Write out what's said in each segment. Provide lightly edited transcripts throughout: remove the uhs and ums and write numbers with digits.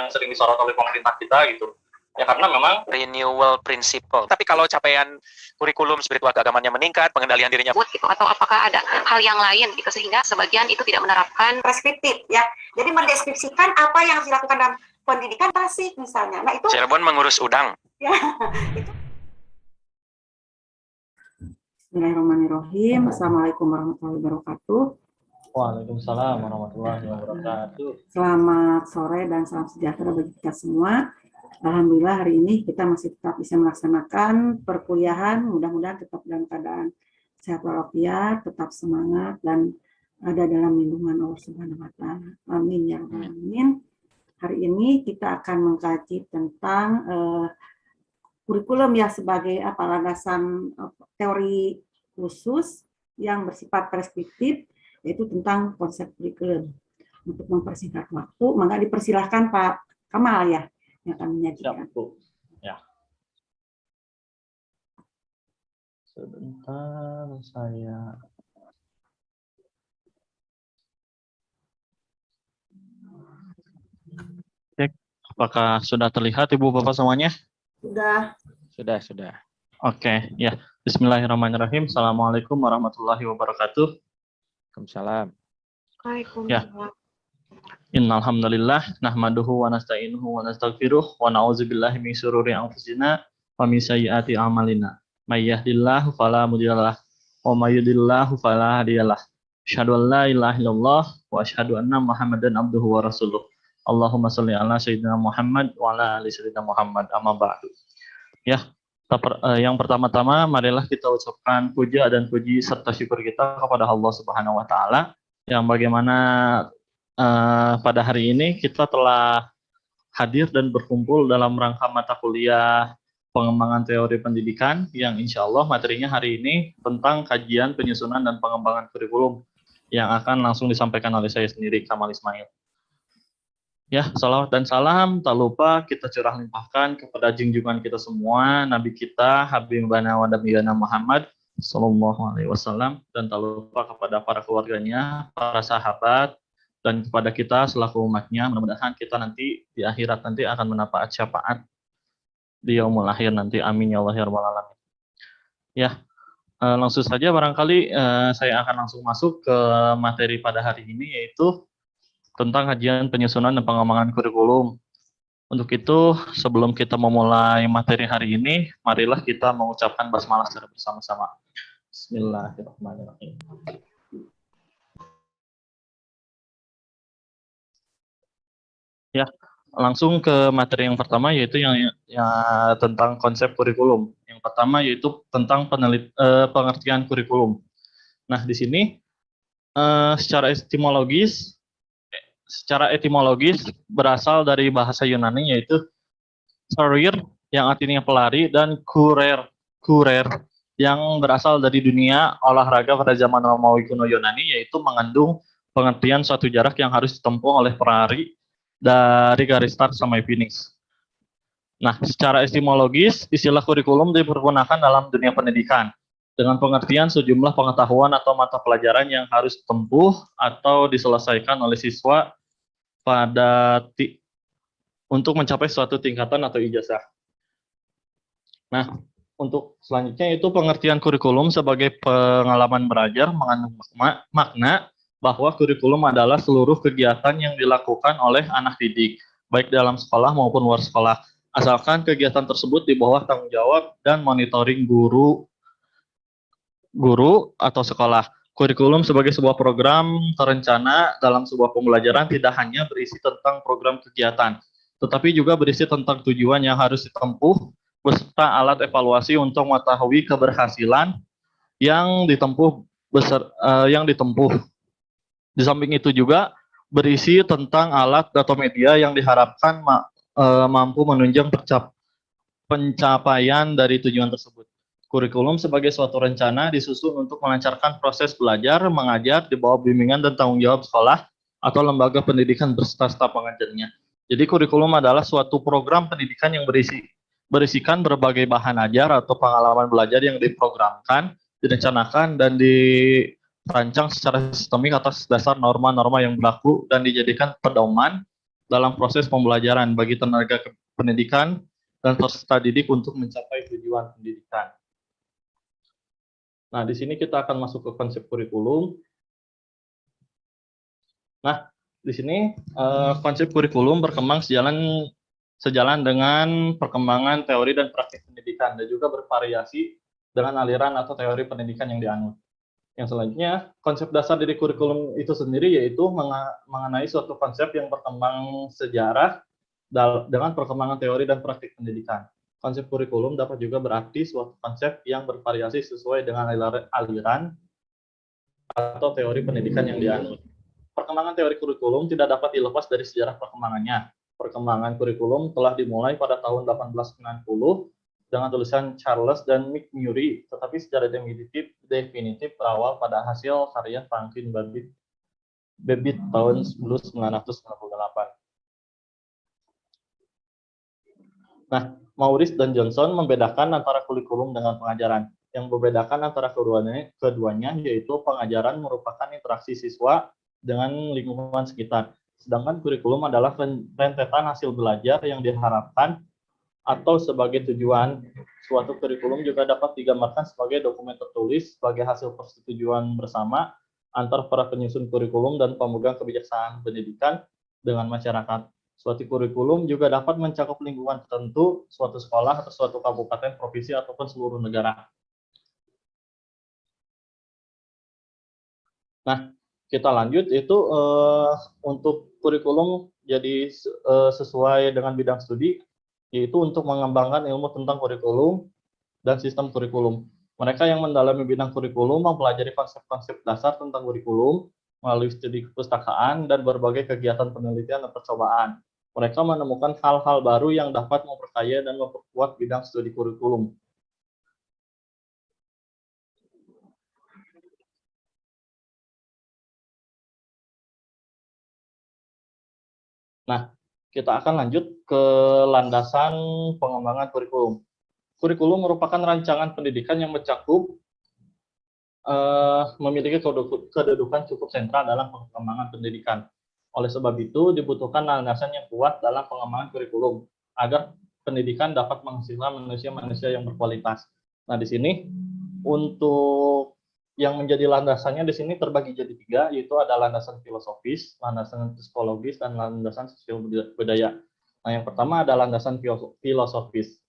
yang sering disorot oleh pemerintah kita gitu. Ya karena memang renewal principle. Tapi kalau capaian kurikulum spiritual keagamannya meningkat, pengendalian dirinya gitu, atau apakah ada hal yang lain gitu sehingga sebagian itu tidak menerapkan preskriptif ya. Jadi mendeskripsikan apa yang harus dilakukan dalam pendidikan pasif misalnya. Nah itu Cirebon mengurus udang. Ya, itu. Bismillahirrahmanirrahim. Assalamualaikum warahmatullahi wabarakatuh. Waalaikumsalam warahmatullahi wabarakatuh. Selamat sore dan salam sejahtera bagi kita semua. Alhamdulillah hari ini kita masih tetap bisa melaksanakan perkuliahan. Mudah-mudahan tetap dalam keadaan sehat walafiat, tetap semangat dan ada dalam lindungan Allah Subhanahu wa taala. Amin ya rabbal alamin. Hari ini kita akan mengkaji tentang kurikulum ya sebagai landasan teori khusus yang bersifat preskriptif, yaitu tentang konsep kurikulum. Untuk mempersingkat waktu, maka dipersilahkan Pak Kamal ya yang akan menyajikan. Ya. Sebentar saya. Cek, apakah sudah terlihat Ibu Bapak semuanya? Sudah. Oke, ya. Bismillahirrahmanirrahim. Assalamualaikum warahmatullahi wabarakatuh. Waalaikumsalam. Ya. Innalhamdulillah nahmaduhu wa nasta'inuhu wa nastaghfiruh wa na'udzubillahi min syururi anfusina wa min sayyiati a'malina. May yahdihillahu fala mudhillalah wa may yudhlilhu fala hadiyalah. Asyhadu an la ilaha illallah wa asyhadu anna Muhammadan abduhu wa rasuluh. Allahumma shalli ala sayyidina Muhammad wa ala ali sayyidina Muhammad amma ba'du. Ya, yang pertama-tama marilah kita ucapkan puja dan puji serta syukur kita kepada Allah Subhanahu wa taala yang bagaimana pada hari ini kita telah hadir dan berkumpul dalam rangka mata kuliah pengembangan teori pendidikan yang insya Allah materinya hari ini tentang kajian penyusunan dan pengembangan kurikulum yang akan langsung disampaikan oleh saya sendiri, Kamal Ismail. Ya, salawat dan salam tak lupa kita curah limpahkan kepada junjungan kita semua, Nabi kita, Habibana wa Nabiyana Muhammad Sallallahu Alaihi Wasallam, dan tak lupa kepada para keluarganya, para sahabat, dan kepada kita selaku umatnya. Mudah-mudahan kita nanti di akhirat nanti akan mendapat syafaat di yaumul akhir nanti. Amin ya Allah ya rabbal alamin. Ya, langsung saja barangkali saya akan langsung masuk ke materi pada hari ini, yaitu tentang kajian penyusunan dan pengembangan kurikulum. Untuk itu, sebelum kita memulai materi hari ini, marilah kita mengucapkan basmalah secara bersama-sama. Bismillahirrahmanirrahim. Ya, langsung ke materi yang pertama, yaitu yang tentang konsep kurikulum. Yang pertama yaitu tentang pengertian kurikulum. Nah, di sini secara etimologis berasal dari bahasa Yunani, yaitu sarir yang artinya pelari dan kurer yang berasal dari dunia olahraga pada zaman Romawi kuno Yunani, yaitu mengandung pengertian suatu jarak yang harus ditempuh oleh pelari dari garis start sampai finish. Nah, secara etimologis, istilah kurikulum dipergunakan dalam dunia pendidikan dengan pengertian sejumlah pengetahuan atau mata pelajaran yang harus ditempuh atau diselesaikan oleh siswa untuk mencapai suatu tingkatan atau ijazah. Nah, untuk selanjutnya itu pengertian kurikulum sebagai pengalaman belajar mengandung makna bahwa kurikulum adalah seluruh kegiatan yang dilakukan oleh anak didik, baik dalam sekolah maupun luar sekolah, asalkan kegiatan tersebut di bawah tanggung jawab dan monitoring guru atau sekolah. Kurikulum sebagai sebuah program terencana dalam sebuah pembelajaran tidak hanya berisi tentang program kegiatan, tetapi juga berisi tentang tujuan yang harus ditempuh, beserta alat evaluasi untuk mengetahui keberhasilan yang ditempuh. Di samping itu juga berisi tentang alat atau media yang diharapkan mampu menunjang pencapaian dari tujuan tersebut. Kurikulum sebagai suatu rencana disusun untuk melancarkan proses belajar, mengajar di bawah bimbingan dan tanggung jawab sekolah atau lembaga pendidikan beserta staf pengajarnya. Jadi kurikulum adalah suatu program pendidikan yang berisikan berbagai bahan ajar atau pengalaman belajar yang diprogramkan, direncanakan, dan dirancang secara sistemik atas dasar norma-norma yang berlaku dan dijadikan pedoman dalam proses pembelajaran bagi tenaga pendidikan dan peserta didik untuk mencapai tujuan pendidikan. Nah, di sini kita akan masuk ke konsep kurikulum. Nah, di sini konsep kurikulum berkembang sejalan dengan perkembangan teori dan praktik pendidikan dan juga bervariasi dengan aliran atau teori pendidikan yang dianut. Yang selanjutnya, konsep dasar dari kurikulum itu sendiri yaitu mengenai suatu konsep yang berkembang sejarah dengan perkembangan teori dan praktik pendidikan. Konsep kurikulum dapat juga berarti suatu konsep yang bervariasi sesuai dengan aliran atau teori pendidikan yang dianut. Perkembangan teori kurikulum tidak dapat dilepas dari sejarah perkembangannya. Perkembangan kurikulum telah dimulai pada tahun 1890 dengan tulisan Charles dan McMurray, tetapi secara definitif berawal pada hasil karya Franklin Babbitt tahun 1998. Nah, Maurice dan Johnson membedakan antara kurikulum dengan pengajaran. Yang membedakan antara keduanya yaitu pengajaran merupakan interaksi siswa dengan lingkungan sekitar. Sedangkan kurikulum adalah rentetan hasil belajar yang diharapkan atau sebagai tujuan. Suatu kurikulum juga dapat digambarkan sebagai dokumen tertulis sebagai hasil persetujuan bersama antar para penyusun kurikulum dan pemegang kebijaksanaan pendidikan dengan masyarakat. Suatu kurikulum juga dapat mencakup lingkungan tertentu, suatu sekolah atau suatu kabupaten, provinsi, ataupun seluruh negara. Nah, kita lanjut itu untuk kurikulum jadi sesuai dengan bidang studi, yaitu untuk mengembangkan ilmu tentang kurikulum dan sistem kurikulum. Mereka yang mendalami bidang kurikulum mempelajari konsep-konsep dasar tentang kurikulum melalui studi kepustakaan dan berbagai kegiatan penelitian dan percobaan. Mereka menemukan hal-hal baru yang dapat memperkaya dan memperkuat bidang studi kurikulum. Nah, kita akan lanjut ke landasan pengembangan kurikulum. Kurikulum merupakan rancangan pendidikan yang mencakup memiliki kedudukan cukup sentral dalam pengembangan pendidikan. Oleh sebab itu, dibutuhkan landasan yang kuat dalam pengembangan kurikulum agar pendidikan dapat menghasilkan manusia-manusia yang berkualitas. Nah, di sini untuk yang menjadi landasannya di sini terbagi jadi 3, yaitu ada landasan filosofis, landasan psikologis, dan landasan sosial budaya. Nah, yang pertama ada landasan filosofis.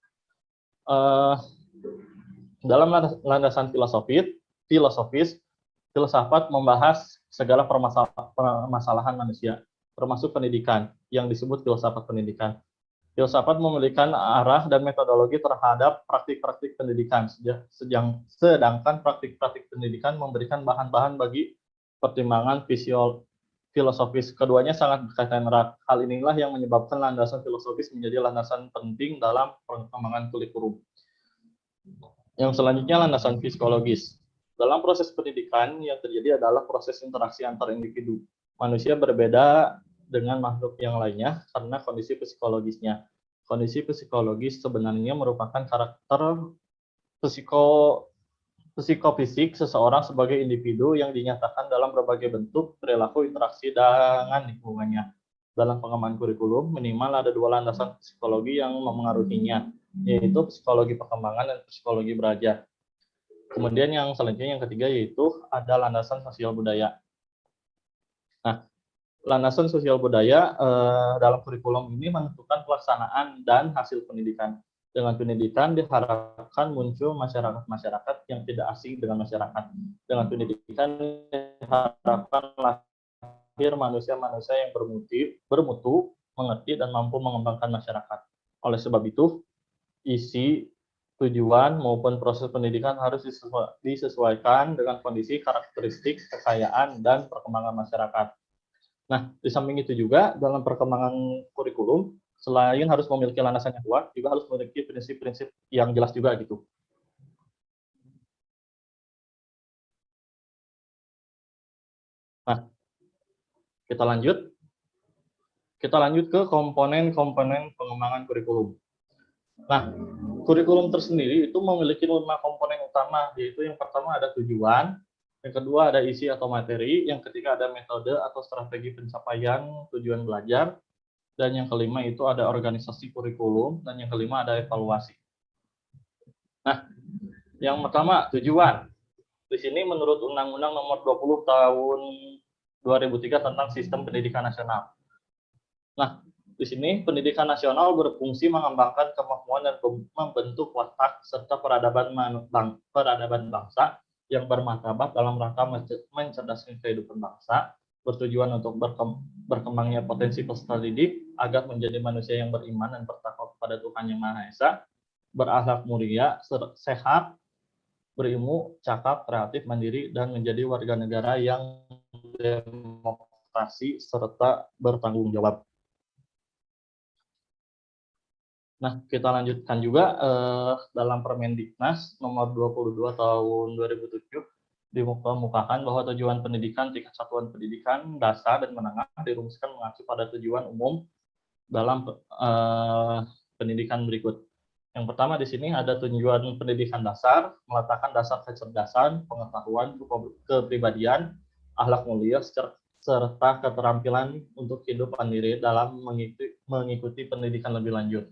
Dalam landasan filosofis, filsafat membahas segala permasalahan manusia, termasuk pendidikan, yang disebut filsafat pendidikan. Filsafat memberikan arah dan metodologi terhadap praktik-praktik pendidikan, sedangkan praktik-praktik pendidikan memberikan bahan-bahan bagi pertimbangan filosofis. Keduanya sangat berkaitan erat. Hal inilah yang menyebabkan landasan filosofis menjadi landasan penting dalam perkembangan kurikulum. Yang selanjutnya landasan psikologis. Dalam proses pendidikan yang terjadi adalah proses interaksi antar individu. Manusia berbeda dengan makhluk yang lainnya karena kondisi psikologisnya. Kondisi psikologis sebenarnya merupakan karakter psikofisik seseorang sebagai individu yang dinyatakan dalam berbagai bentuk perilaku interaksi dengan lingkungannya. Dalam pengembangan kurikulum, minimal ada 2 landasan psikologi yang memengaruhinya, yaitu psikologi perkembangan dan psikologi belajar. Kemudian yang selanjutnya yang ketiga yaitu ada landasan sosial budaya. Nah, landasan sosial budaya dalam kurikulum ini menentukan pelaksanaan dan hasil pendidikan. Dengan pendidikan diharapkan muncul masyarakat-masyarakat yang tidak asing dengan masyarakat. Dengan pendidikan diharapkan lahir manusia-manusia yang bermutu, mengerti, dan mampu mengembangkan masyarakat. Oleh sebab itu, isi, tujuan, maupun proses pendidikan harus disesuaikan dengan kondisi, karakteristik, kekayaan, dan perkembangan masyarakat. Nah, di samping itu juga dalam perkembangan kurikulum, selain harus memiliki landasan yang kuat, juga harus memiliki prinsip-prinsip yang jelas juga gitu. Nah, kita lanjut. Kita lanjut ke komponen-komponen pengembangan kurikulum. Nah, kurikulum tersendiri itu memiliki 5 komponen utama, yaitu yang pertama ada tujuan, yang kedua ada isi atau materi, yang ketiga ada metode atau strategi pencapaian tujuan belajar, Dan yang kelima itu ada organisasi kurikulum, dan yang kelima ada evaluasi. Nah, yang pertama tujuan. Di sini menurut Undang-Undang Nomor 20 Tahun 2003 tentang Sistem Pendidikan Nasional. Nah, di sini pendidikan nasional berfungsi mengembangkan kemampuan dan membentuk watak serta peradaban bangsa yang bermartabat dalam rangka mencerdaskan kehidupan bangsa, bertujuan untuk berkembangnya potensi peserta didik agar menjadi manusia yang beriman dan bertakwa kepada Tuhan Yang Maha Esa, berakhlak mulia, sehat, berilmu, cakap, kreatif, mandiri, dan menjadi warga negara yang demokrasi serta bertanggung jawab. Nah, kita lanjutkan juga dalam Permendiknas nomor 22 tahun 2007 dikemukakan bahwa tujuan pendidikan tingkat satuan pendidikan dasar dan menengah dirumuskan mengacu pada tujuan umum dalam pendidikan berikut. Yang pertama di sini ada tujuan pendidikan dasar, meletakkan dasar kecerdasan, pengetahuan, kepribadian, akhlak mulia, serta keterampilan untuk kehidupan diri dalam mengikuti pendidikan lebih lanjut.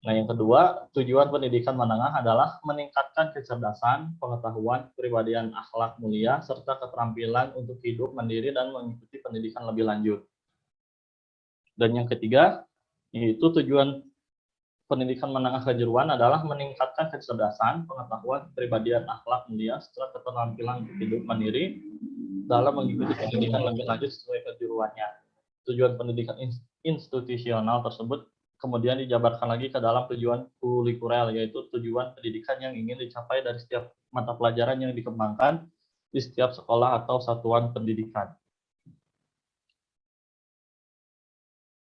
Nah, yang kedua, tujuan pendidikan menengah adalah meningkatkan kecerdasan, pengetahuan, kepribadian, akhlak mulia, serta keterampilan untuk hidup mandiri dan mengikuti pendidikan lebih lanjut. Dan yang ketiga, yaitu tujuan pendidikan menengah kejuruan adalah meningkatkan kecerdasan, pengetahuan, kepribadian, akhlak mulia, serta keterampilan untuk hidup mandiri dalam mengikuti pendidikan lebih lanjut sesuai kejuruannya. Tujuan pendidikan institusional tersebut kemudian dijabarkan lagi ke dalam tujuan kurikuler, yaitu tujuan pendidikan yang ingin dicapai dari setiap mata pelajaran yang dikembangkan di setiap sekolah atau satuan pendidikan.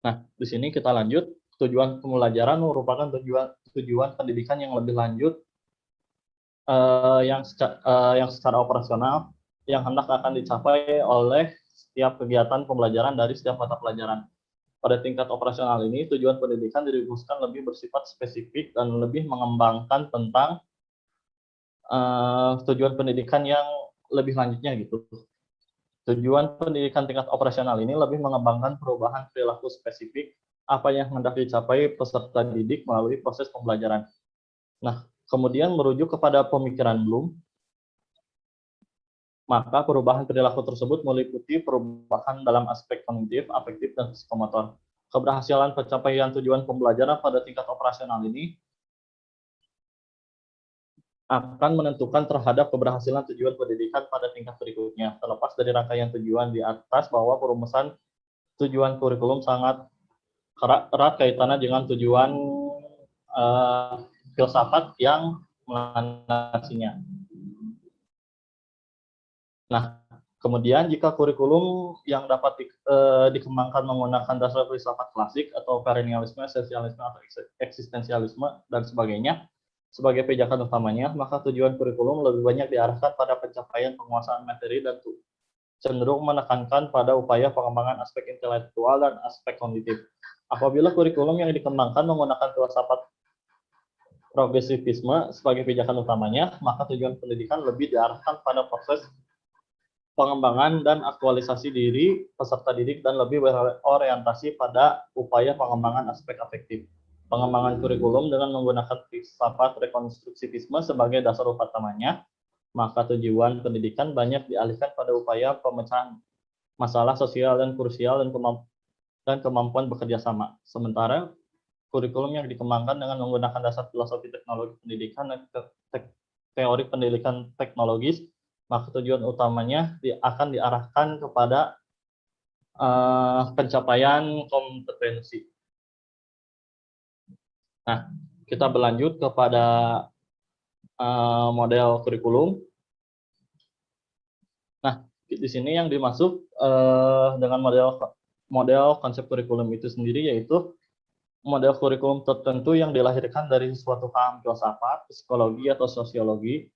Nah, di sini kita lanjut. Tujuan pembelajaran merupakan tujuan pendidikan yang lebih lanjut yang secara operasional yang hendak akan dicapai oleh setiap kegiatan pembelajaran dari setiap mata pelajaran. Pada tingkat operasional ini, tujuan pendidikan dirumuskan lebih bersifat spesifik dan lebih mengembangkan tentang tujuan pendidikan yang lebih lanjutnya gitu. Tujuan pendidikan tingkat operasional ini lebih mengembangkan perubahan perilaku spesifik apa yang hendak dicapai peserta didik melalui proses pembelajaran. Nah, kemudian merujuk kepada pemikiran Bloom, maka perubahan perilaku tersebut meliputi perubahan dalam aspek kognitif, afektif, dan psikomotor. Keberhasilan pencapaian tujuan pembelajaran pada tingkat operasional ini akan menentukan terhadap keberhasilan tujuan pendidikan pada tingkat berikutnya. Terlepas dari rangkaian tujuan di atas, bahwa perumusan tujuan kurikulum sangat erat kaitannya dengan tujuan filsafat yang melandasinya. Nah, kemudian jika kurikulum yang dapat dikembangkan menggunakan dasar filsafat klasik atau perennialisme, esensialisme, atau eksistensialisme, dan sebagainya, sebagai pijakan utamanya, maka tujuan kurikulum lebih banyak diarahkan pada pencapaian penguasaan materi dan cenderung menekankan pada upaya pengembangan aspek intelektual dan aspek kognitif. Apabila kurikulum yang dikembangkan menggunakan filsafat progresivisme sebagai pijakan utamanya, maka tujuan pendidikan lebih diarahkan pada proses pengembangan dan aktualisasi diri peserta didik dan lebih berorientasi pada upaya pengembangan aspek afektif. Pengembangan kurikulum dengan menggunakan filsafat rekonstruksivisme sebagai dasar utamanya, maka tujuan pendidikan banyak dialihkan pada upaya pemecahan masalah sosial dan krusial dan kemampuan bekerja sama. Sementara kurikulum yang dikembangkan dengan menggunakan dasar filosofi teknologi pendidikan dan teori pendidikan teknologis, maka tujuan utamanya akan diarahkan kepada pencapaian kompetensi. Nah, kita berlanjut kepada model kurikulum. Nah, di sini yang dimaksud dengan model konsep kurikulum itu sendiri yaitu model kurikulum tertentu yang dilahirkan dari suatu paham filsafat, psikologi, atau sosiologi,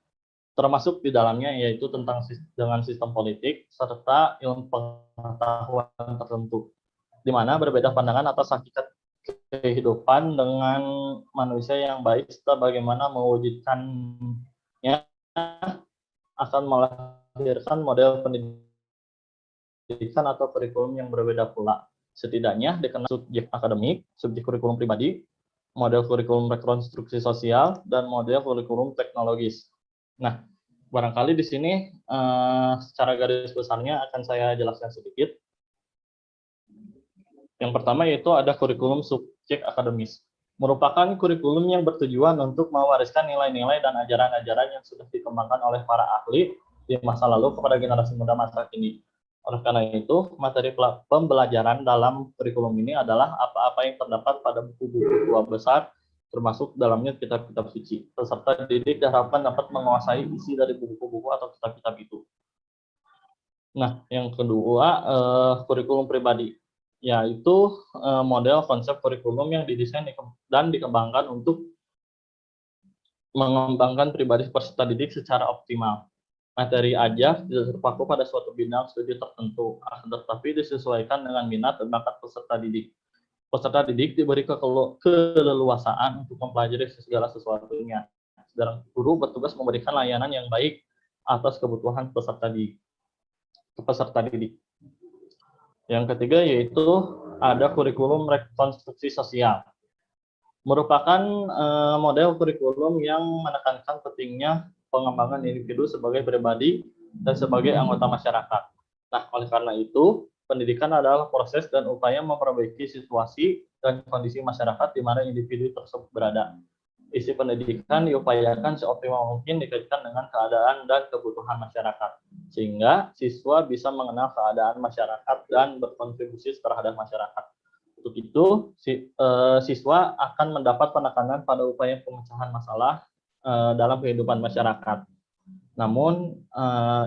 termasuk di dalamnya yaitu tentang dengan sistem politik serta ilmu pengetahuan tertentu, di mana berbeda pandangan atas hakikat kehidupan dengan manusia yang baik serta bagaimana mewujudkannya akan melahirkan model pendidikan atau kurikulum yang berbeda pula. Setidaknya dikenal subjek akademik, subjek kurikulum pribadi, model kurikulum rekonstruksi sosial, dan model kurikulum teknologis. Nah, barangkali di sini secara garis besarnya akan saya jelaskan sedikit. Yang pertama yaitu ada kurikulum subjek akademis. Merupakan kurikulum yang bertujuan untuk mewariskan nilai-nilai dan ajaran-ajaran yang sudah dikembangkan oleh para ahli di masa lalu kepada generasi muda masa kini. Oleh karena itu, materi pembelajaran dalam kurikulum ini adalah apa-apa yang terdapat pada buku-buku tua besar, termasuk dalamnya kitab-kitab suci. Peserta didik diharapkan dapat menguasai isi dari buku-buku atau kitab-kitab itu. Nah, yang kedua, kurikulum pribadi, yaitu model konsep kurikulum yang didesain dan dikembangkan untuk mengembangkan pribadi peserta didik secara optimal. Materi ajar tidak terpaku pada suatu bidang studi tertentu, tetapi disesuaikan dengan minat dan bakat peserta didik. Peserta didik diberi keleluasaan untuk mempelajari segala sesuatunya. Sedangkan guru bertugas memberikan layanan yang baik atas kebutuhan peserta didik. Yang ketiga yaitu ada kurikulum rekonstruksi sosial. Merupakan model kurikulum yang menekankan pentingnya pengembangan individu sebagai pribadi dan sebagai anggota masyarakat. Nah, oleh karena itu, pendidikan adalah proses dan upaya memperbaiki situasi dan kondisi masyarakat di mana individu tersebut berada. Isi pendidikan diupayakan seoptimal mungkin dikaitkan dengan keadaan dan kebutuhan masyarakat, sehingga siswa bisa mengenal keadaan masyarakat dan berkontribusi terhadap masyarakat. Untuk itu, siswa akan mendapat penekanan pada upaya pemecahan masalah dalam kehidupan masyarakat. Namun,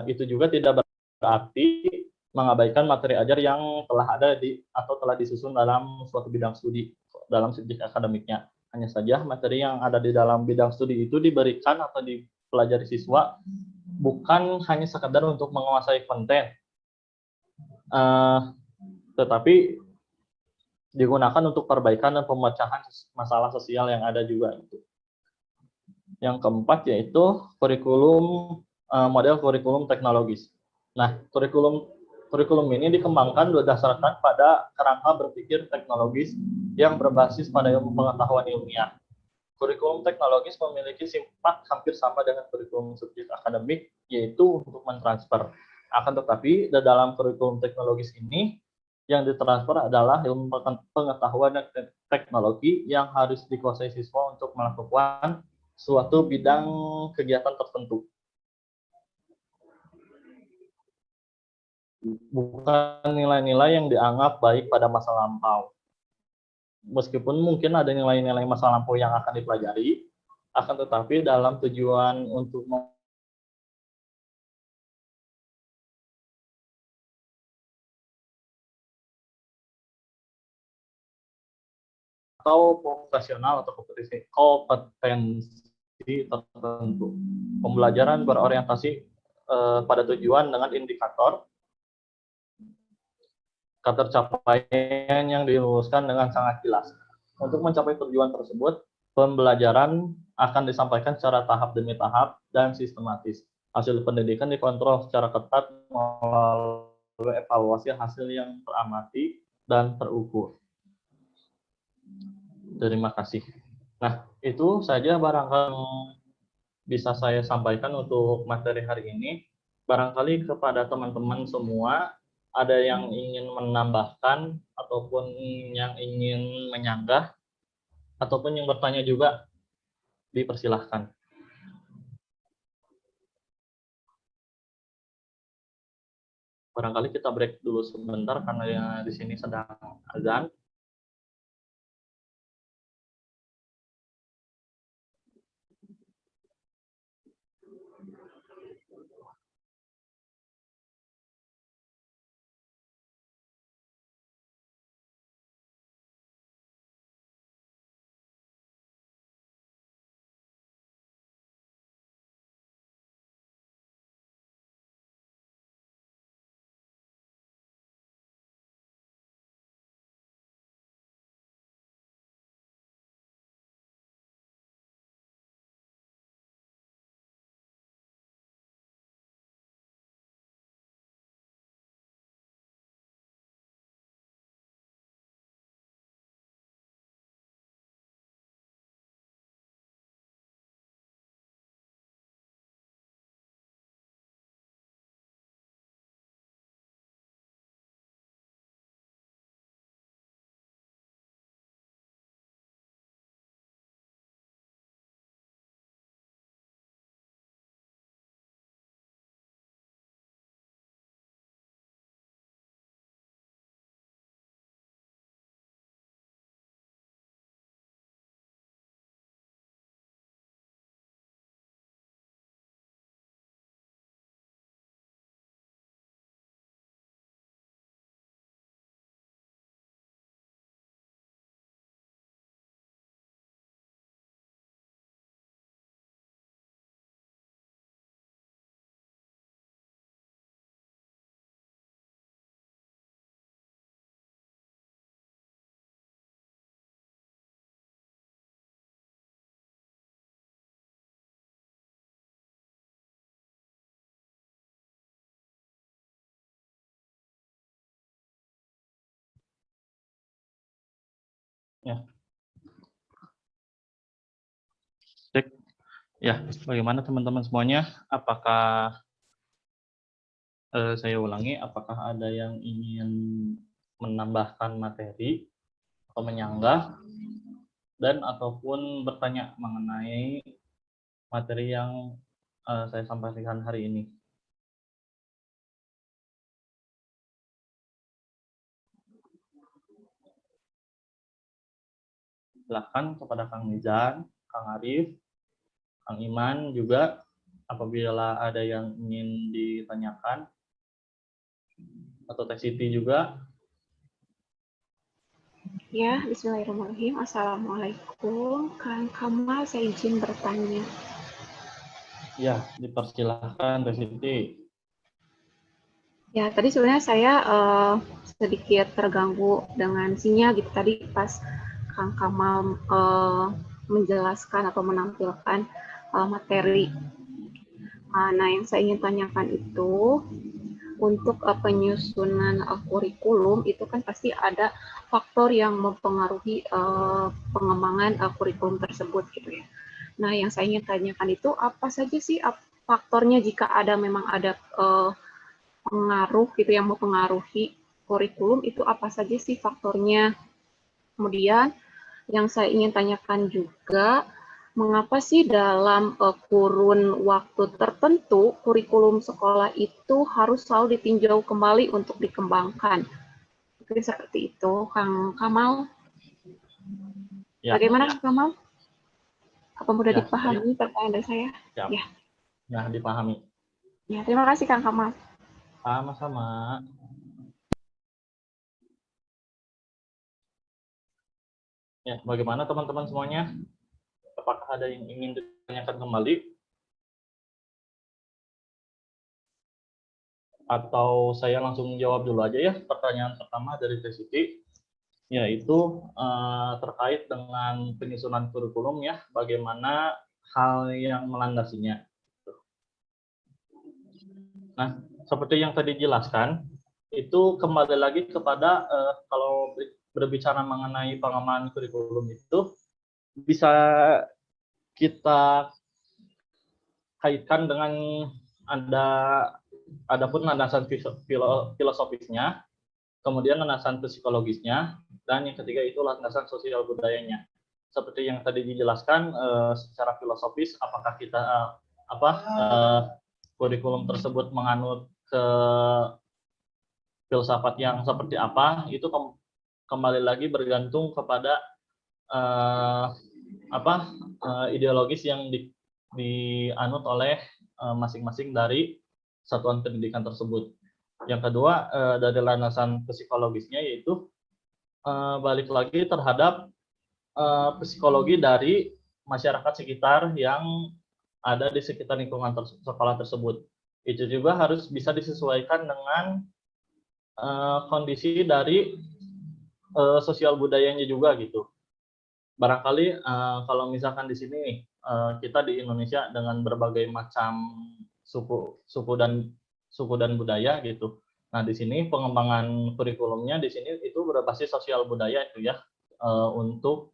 itu juga tidak berarti mengabaikan materi ajar yang telah ada atau telah disusun dalam suatu bidang studi dalam subjek akademiknya. Hanya saja materi yang ada di dalam bidang studi itu diberikan atau dipelajari siswa bukan hanya sekedar untuk menguasai konten, tetapi digunakan untuk perbaikan dan pemecahan masalah sosial yang ada juga. Yang keempat yaitu model kurikulum teknologis. Nah, kurikulum ini dikembangkan berdasarkan pada kerangka berpikir teknologis yang berbasis pada ilmu pengetahuan ilmiah. Kurikulum teknologis memiliki sifat hampir sama dengan kurikulum subjek akademik, yaitu untuk mentransfer. Akan tetapi, di dalam kurikulum teknologis ini, yang ditransfer adalah ilmu pengetahuan dan teknologi yang harus dikuasai siswa untuk melakukan suatu bidang kegiatan tertentu. Bukan nilai-nilai yang dianggap baik pada masa lampau. Meskipun mungkin ada nilai-nilai masa lampau yang akan dipelajari, akan tetapi dalam tujuan untuk atau vokasional atau kompetensi tertentu. Pembelajaran berorientasi pada tujuan dengan indikator ketercapaian yang diluluskan dengan sangat jelas. Untuk mencapai tujuan tersebut, pembelajaran akan disampaikan secara tahap demi tahap dan sistematis. Hasil pendidikan dikontrol secara ketat melalui evaluasi hasil yang teramati dan terukur. Terima kasih. Nah, itu saja barangkali bisa saya sampaikan untuk materi hari ini. Barangkali kepada teman-teman semua ada yang ingin menambahkan ataupun yang ingin menyanggah ataupun yang bertanya juga, dipersilahkan. Barangkali kita break dulu sebentar karena di sini sedang azan. Ya. Cek. Ya, bagaimana teman-teman semuanya? Apakah saya ulangi, apakah ada yang ingin menambahkan materi atau menyanggah dan ataupun bertanya mengenai materi yang saya sampaikan hari ini? Silakan kepada Kang Mizan, Kang Arif, Kang Iman juga apabila ada yang ingin ditanyakan, atau Teh Siti juga. Ya, bismillahirrahmanirrahim. Assalamualaikum. Kang Kamal, saya izin bertanya. Ya, dipersilahkan Teh Siti. Ya, tadi sebenarnya saya sedikit terganggu dengan sinyal gitu tadi pas Kang Kamal menjelaskan atau menampilkan materi. Nah, yang saya ingin tanyakan itu untuk penyusunan kurikulum itu kan pasti ada faktor yang mempengaruhi pengembangan kurikulum tersebut gitu ya. Nah, yang saya ingin tanyakan itu apa saja sih faktornya jika memang ada pengaruh gitu yang mempengaruhi kurikulum itu apa saja sih faktornya? Kemudian yang saya ingin tanyakan juga mengapa sih dalam kurun waktu tertentu kurikulum sekolah itu harus selalu ditinjau kembali untuk dikembangkan? Mungkin seperti itu, Kang Kamal. Ya. Bagaimana Kang Kamal? Apa mudah Ya, dipahami pertanyaan dari saya? Ya. Ya. Nah, dipahami. Ya, terima kasih Kang Kamal. Sama-sama. Ya, bagaimana teman-teman semuanya? Apakah ada yang ingin ditanyakan kembali? Atau saya langsung jawab dulu aja ya pertanyaan pertama dari Teh Siti, yaitu terkait dengan penyusunan kurikulum ya, bagaimana hal yang melandasinya. Nah, seperti yang tadi dijelaskan, itu kembali lagi kepada kalau berbicara mengenai pengembangan kurikulum itu bisa kita kaitkan dengan adapun landasan filosofisnya, kemudian landasan psikologisnya, dan yang ketiga itu landasan sosial budayanya. Seperti yang tadi dijelaskan secara filosofis, apakah kita kurikulum tersebut menganut ke filsafat yang seperti apa, itu kembali lagi bergantung kepada ideologis yang dianut oleh masing-masing dari satuan pendidikan tersebut. Yang kedua, dari landasan psikologisnya yaitu balik lagi terhadap psikologi dari masyarakat sekitar yang ada di sekitar lingkungan sekolah tersebut. Itu juga harus bisa disesuaikan dengan kondisi dari sosial budayanya juga gitu. Barangkali kalau misalkan di sini nih, kita di Indonesia dengan berbagai macam suku dan budaya gitu. Nah, di sini pengembangan kurikulumnya di sini itu berbasis sosial budaya itu ya, untuk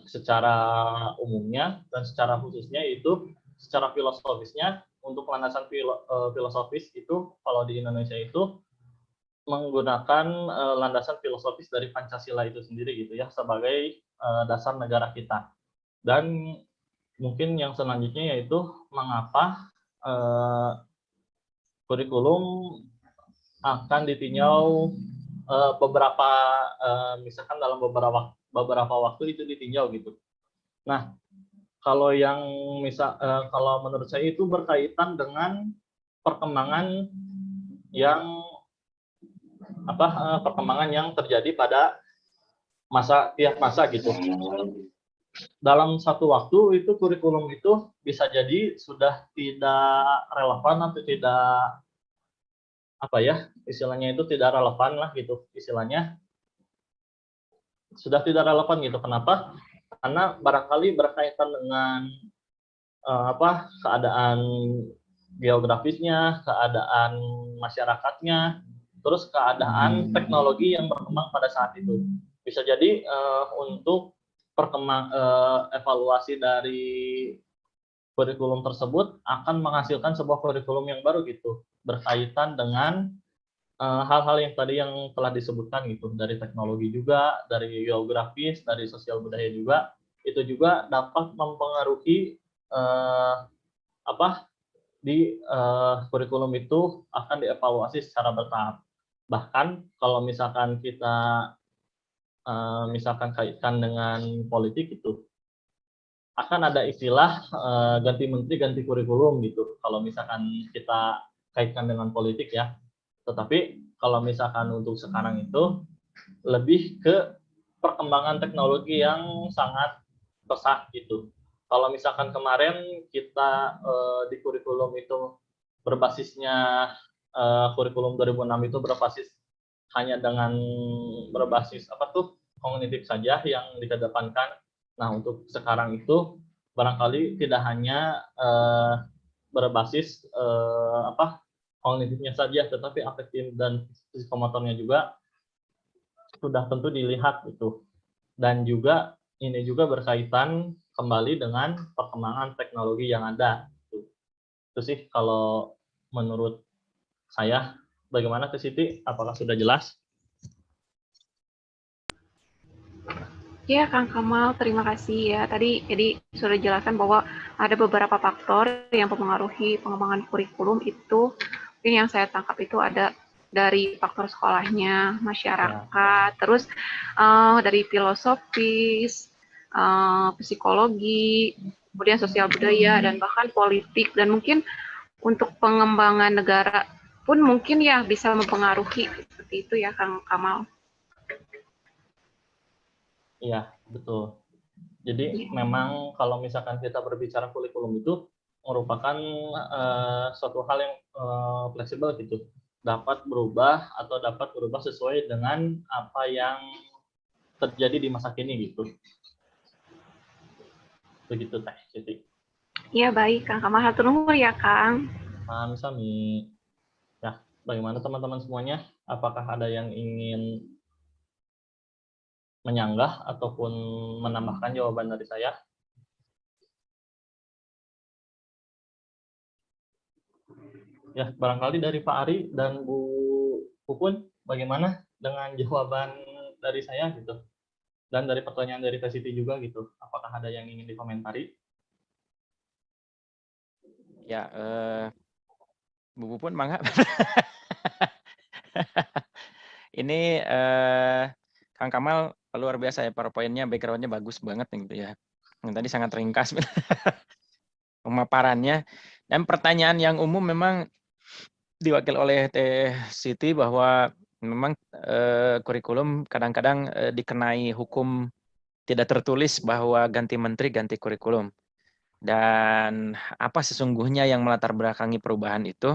secara umumnya dan secara khususnya itu secara filosofisnya untuk landasan filosofis itu kalau di Indonesia itu menggunakan landasan filosofis dari Pancasila itu sendiri gitu ya sebagai dasar negara kita. Dan mungkin yang selanjutnya yaitu mengapa kurikulum akan ditinjau beberapa misalkan dalam beberapa waktu itu ditinjau gitu. Nah, kalau yang kalau menurut saya itu berkaitan dengan perkembangan yang perkembangan yang terjadi pada tiap masa gitu. Dalam satu waktu itu kurikulum itu bisa jadi sudah tidak relevan atau tidak istilahnya itu tidak relevan lah gitu istilahnya. Sudah tidak relevan gitu. Kenapa? Karena barangkali berkaitan dengan keadaan geografisnya, keadaan masyarakatnya, terus keadaan teknologi yang berkembang pada saat itu. Bisa jadi untuk evaluasi dari kurikulum tersebut akan menghasilkan sebuah kurikulum yang baru gitu, berkaitan dengan hal-hal yang tadi yang telah disebutkan gitu, dari teknologi juga, dari geografis, dari sosial budaya juga, itu juga dapat mempengaruhi di kurikulum itu akan dievaluasi secara bertahap. Bahkan kalau misalkan kita misalkan kaitkan dengan politik itu, akan ada istilah ganti menteri, ganti kurikulum gitu. Kalau misalkan kita kaitkan dengan politik ya. Tetapi kalau misalkan untuk sekarang itu lebih ke perkembangan teknologi yang sangat pesat gitu. Kalau misalkan kemarin kita di kurikulum itu berbasisnya kurikulum 2006 itu berbasis hanya dengan berbasis kognitif saja yang dikedepankan. Nah, untuk sekarang itu barangkali tidak hanya berbasis kognitifnya saja, tetapi afektif dan psikomotornya juga sudah tentu dilihat itu. Dan juga ini juga berkaitan kembali dengan perkembangan teknologi yang ada. Itu sih kalau menurut saya. Bagaimana ke Siti? Apakah sudah jelas? Ya, Kang Kamal, terima kasih ya. Tadi jadi sudah dijelaskan bahwa ada beberapa faktor yang mempengaruhi pengembangan kurikulum itu. Mungkin yang saya tangkap itu ada dari faktor sekolahnya, masyarakat, terus dari filosofis, psikologi, kemudian sosial budaya, dan bahkan politik. Dan mungkin untuk pengembangan negara pun mungkin ya bisa mempengaruhi seperti itu ya, Kang Kamal. Iya, betul. Jadi memang kalau misalkan kita berbicara kurikulum itu merupakan suatu hal yang fleksibel gitu. Dapat berubah atau dapat berubah sesuai dengan apa yang terjadi di masa kini gitu. Begitu Teh Siti. Iya, baik, Kang Kamal. Hatur nuhun ya, Kang. Sami. Ya, bagaimana teman-teman semuanya? Apakah ada yang ingin menyanggah ataupun menambahkan jawaban dari saya? Ya, barangkali dari Pak Ari dan Bu Pupun, bagaimana dengan jawaban dari saya gitu? Dan dari pertanyaan dari Teh Siti juga gitu, apakah ada yang ingin dikomentari? Ya, Bu Pupun, mangga. Ini Kang Kamal luar biasa ya, PowerPoint-nya, background-nya bagus banget gitu ya. Yang tadi sangat ringkas pemaparannya. Dan pertanyaan yang umum memang diwakil oleh Teh Siti bahwa memang kurikulum kadang-kadang dikenai hukum tidak tertulis bahwa ganti menteri, ganti kurikulum. Dan apa sesungguhnya yang melatar belakangi perubahan itu?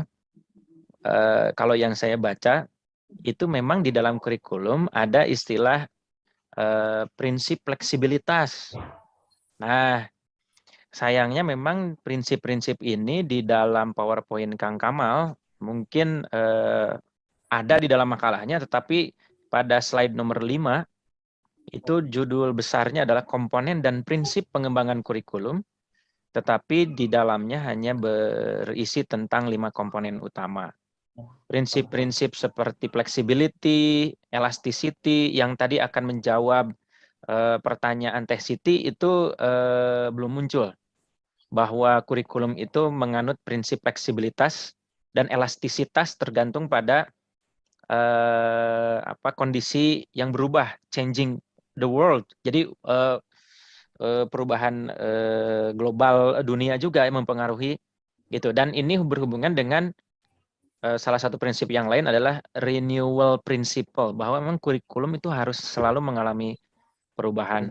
Kalau yang saya baca, itu memang di dalam kurikulum ada istilah prinsip fleksibilitas. Nah, sayangnya memang prinsip-prinsip ini di dalam PowerPoint Kang Kamal mungkin ada di dalam makalahnya, tetapi pada slide nomor 5 itu judul besarnya adalah komponen dan prinsip pengembangan kurikulum, tetapi di dalamnya hanya berisi tentang 5 komponen utama. Prinsip-prinsip seperti flexibility, elasticity yang tadi akan menjawab pertanyaan Teh Siti itu belum muncul. Bahwa kurikulum itu menganut prinsip fleksibilitas dan elastisitas tergantung pada kondisi yang berubah, changing the world. Jadi perubahan global dunia juga yang mempengaruhi gitu. Dan ini berhubungan dengan salah satu prinsip yang lain adalah renewal principle, bahwa memang kurikulum itu harus selalu mengalami perubahan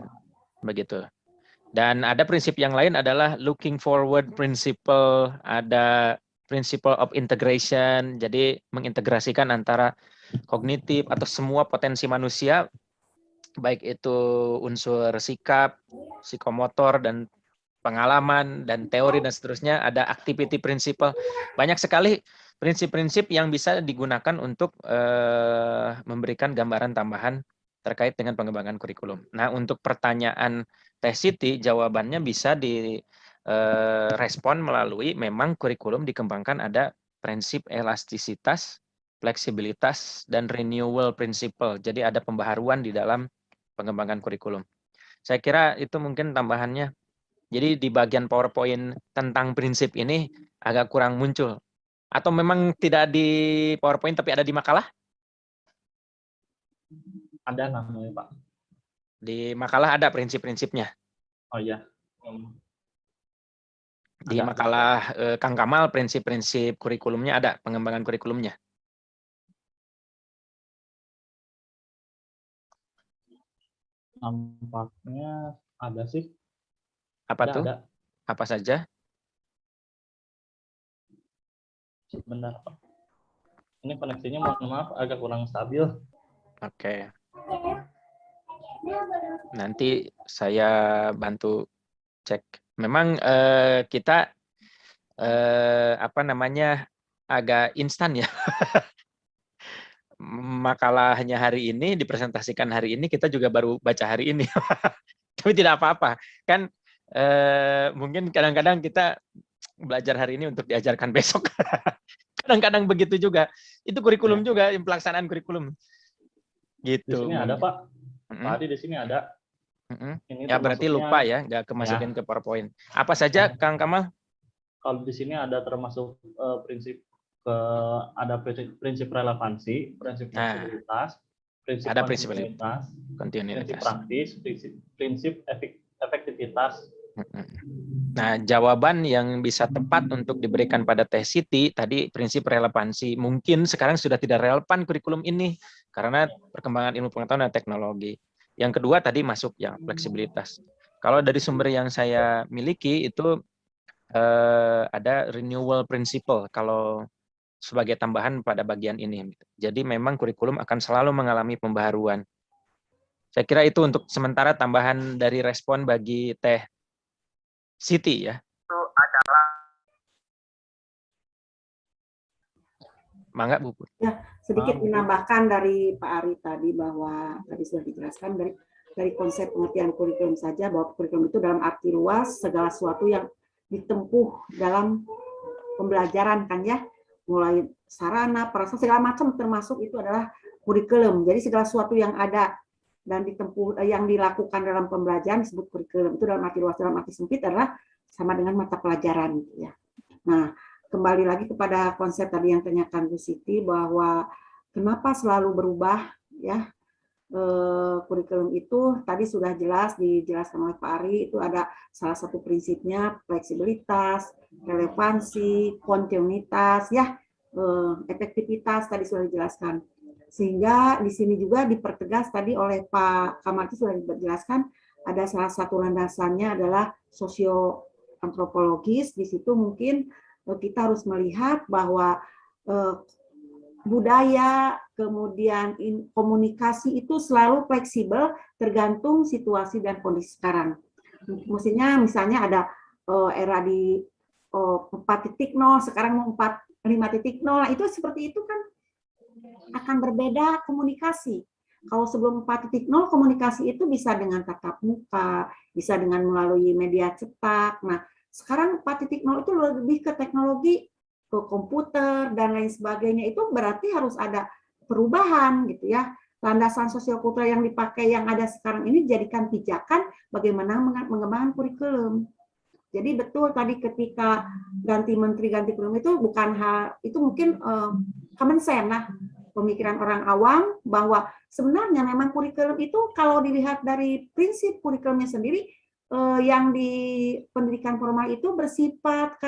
begitu. Dan ada prinsip yang lain adalah looking forward principle, ada principle of integration, jadi mengintegrasikan antara kognitif atau semua potensi manusia, baik itu unsur sikap, psikomotor, dan pengalaman, dan teori, dan seterusnya. Ada activity principle. Banyak sekali prinsip-prinsip yang bisa digunakan untuk memberikan gambaran tambahan terkait dengan pengembangan kurikulum. Nah, untuk pertanyaan Teh Siti, jawabannya bisa direspon melalui memang kurikulum dikembangkan ada prinsip elastisitas, fleksibilitas, dan renewal principle. Jadi ada pembaharuan di dalam pengembangan kurikulum. Saya kira itu mungkin tambahannya. Jadi di bagian PowerPoint tentang prinsip ini agak kurang muncul. Atau memang tidak di PowerPoint tapi ada di makalah? Ada namanya, Pak. Di makalah ada prinsip-prinsipnya. Oh iya. Di Ada. makalah Kang Kamal prinsip-prinsip kurikulumnya ada, pengembangan kurikulumnya. Nampaknya ada sih. Apa tuh? Ada. Apa saja? Sebentar, Pak. Ini koneksinya mohon maaf agak kurang stabil. Oke. Nanti saya bantu cek. Memang kita apa namanya agak instan ya. Makalahnya hari ini dipresentasikan hari ini, kita juga baru baca hari ini. Tapi tidak apa-apa. Kan mungkin kadang-kadang kita belajar hari ini untuk diajarkan besok. Kadang-kadang begitu juga. Itu kurikulum juga, pelaksanaan kurikulum. Gitu. Di sini ada, Pak. Mm-mm. Pak Adi di sini ada. Ini Ya berarti termasuknya- lupa ya, nggak kemasukin ke PowerPoint. Apa saja, Ya. Kang Kamal? Kalau di sini ada termasuk prinsip ada prinsip relevansi, prinsip Nah. fleksibilitas, prinsip Ada prinsip kontinuitas, prinsip Kontinuitas. praktis, prinsip efektivitas. Nah, jawaban yang bisa tepat untuk diberikan pada Teh Siti tadi prinsip relevansi. Mungkin sekarang sudah tidak relevan kurikulum ini karena perkembangan ilmu pengetahuan dan teknologi. Yang kedua tadi masuk yang fleksibilitas. Kalau dari sumber yang saya miliki itu ada renewal principle kalau sebagai tambahan pada bagian ini. Jadi memang kurikulum akan selalu mengalami pembaharuan. Saya kira itu untuk sementara tambahan dari respon bagi Teh Siti ya. Itu adalah Mangga Bu. Sedikit menambahkan dari Pak Ari tadi bahwa tadi sudah dijelaskan dari konsep pengertian kurikulum saja bahwa kurikulum itu dalam arti luas segala sesuatu yang ditempuh dalam pembelajaran kan ya, mulai sarana, prasarana segala macam termasuk itu adalah kurikulum. Jadi segala sesuatu yang ada dan ditempuh yang dilakukan dalam pembelajaran disebut kurikulum. Itu dalam arti luas, dalam arti sempit adalah sama dengan mata pelajaran gitu ya. Nah, kembali lagi kepada konsep tadi yang tanyakan Bu Siti bahwa kenapa selalu berubah ya kurikulum itu tadi sudah jelas dijelaskan oleh Pak Ari, itu ada salah satu prinsipnya fleksibilitas, relevansi, kontinuitas ya, efektivitas tadi sudah dijelaskan. Sehingga di sini juga dipertegas tadi oleh Pak Kamal itu sudah dijelaskan ada salah satu landasannya adalah sosio-antropologis. Di situ mungkin kita harus melihat bahwa budaya, kemudian komunikasi itu selalu fleksibel tergantung situasi dan kondisi sekarang. Maksudnya misalnya ada era di 4.0, sekarang mau 5.0, itu seperti itu kan akan berbeda komunikasi. Kalau sebelum 4.0 komunikasi itu bisa dengan tatap muka, bisa dengan melalui media cetak. Nah, sekarang 4.0 itu lebih ke teknologi, ke komputer dan lain sebagainya, itu berarti harus ada perubahan gitu ya. Landasan sosiokultural yang dipakai yang ada sekarang ini dijadikan pijakan bagaimana mengembangkan kurikulum. Jadi betul tadi ketika ganti menteri ganti kurikulum itu bukan hal itu mungkin common sense lah, pemikiran orang awam bahwa sebenarnya memang kurikulum itu kalau dilihat dari prinsip kurikulumnya sendiri yang di pendidikan formal itu bersifat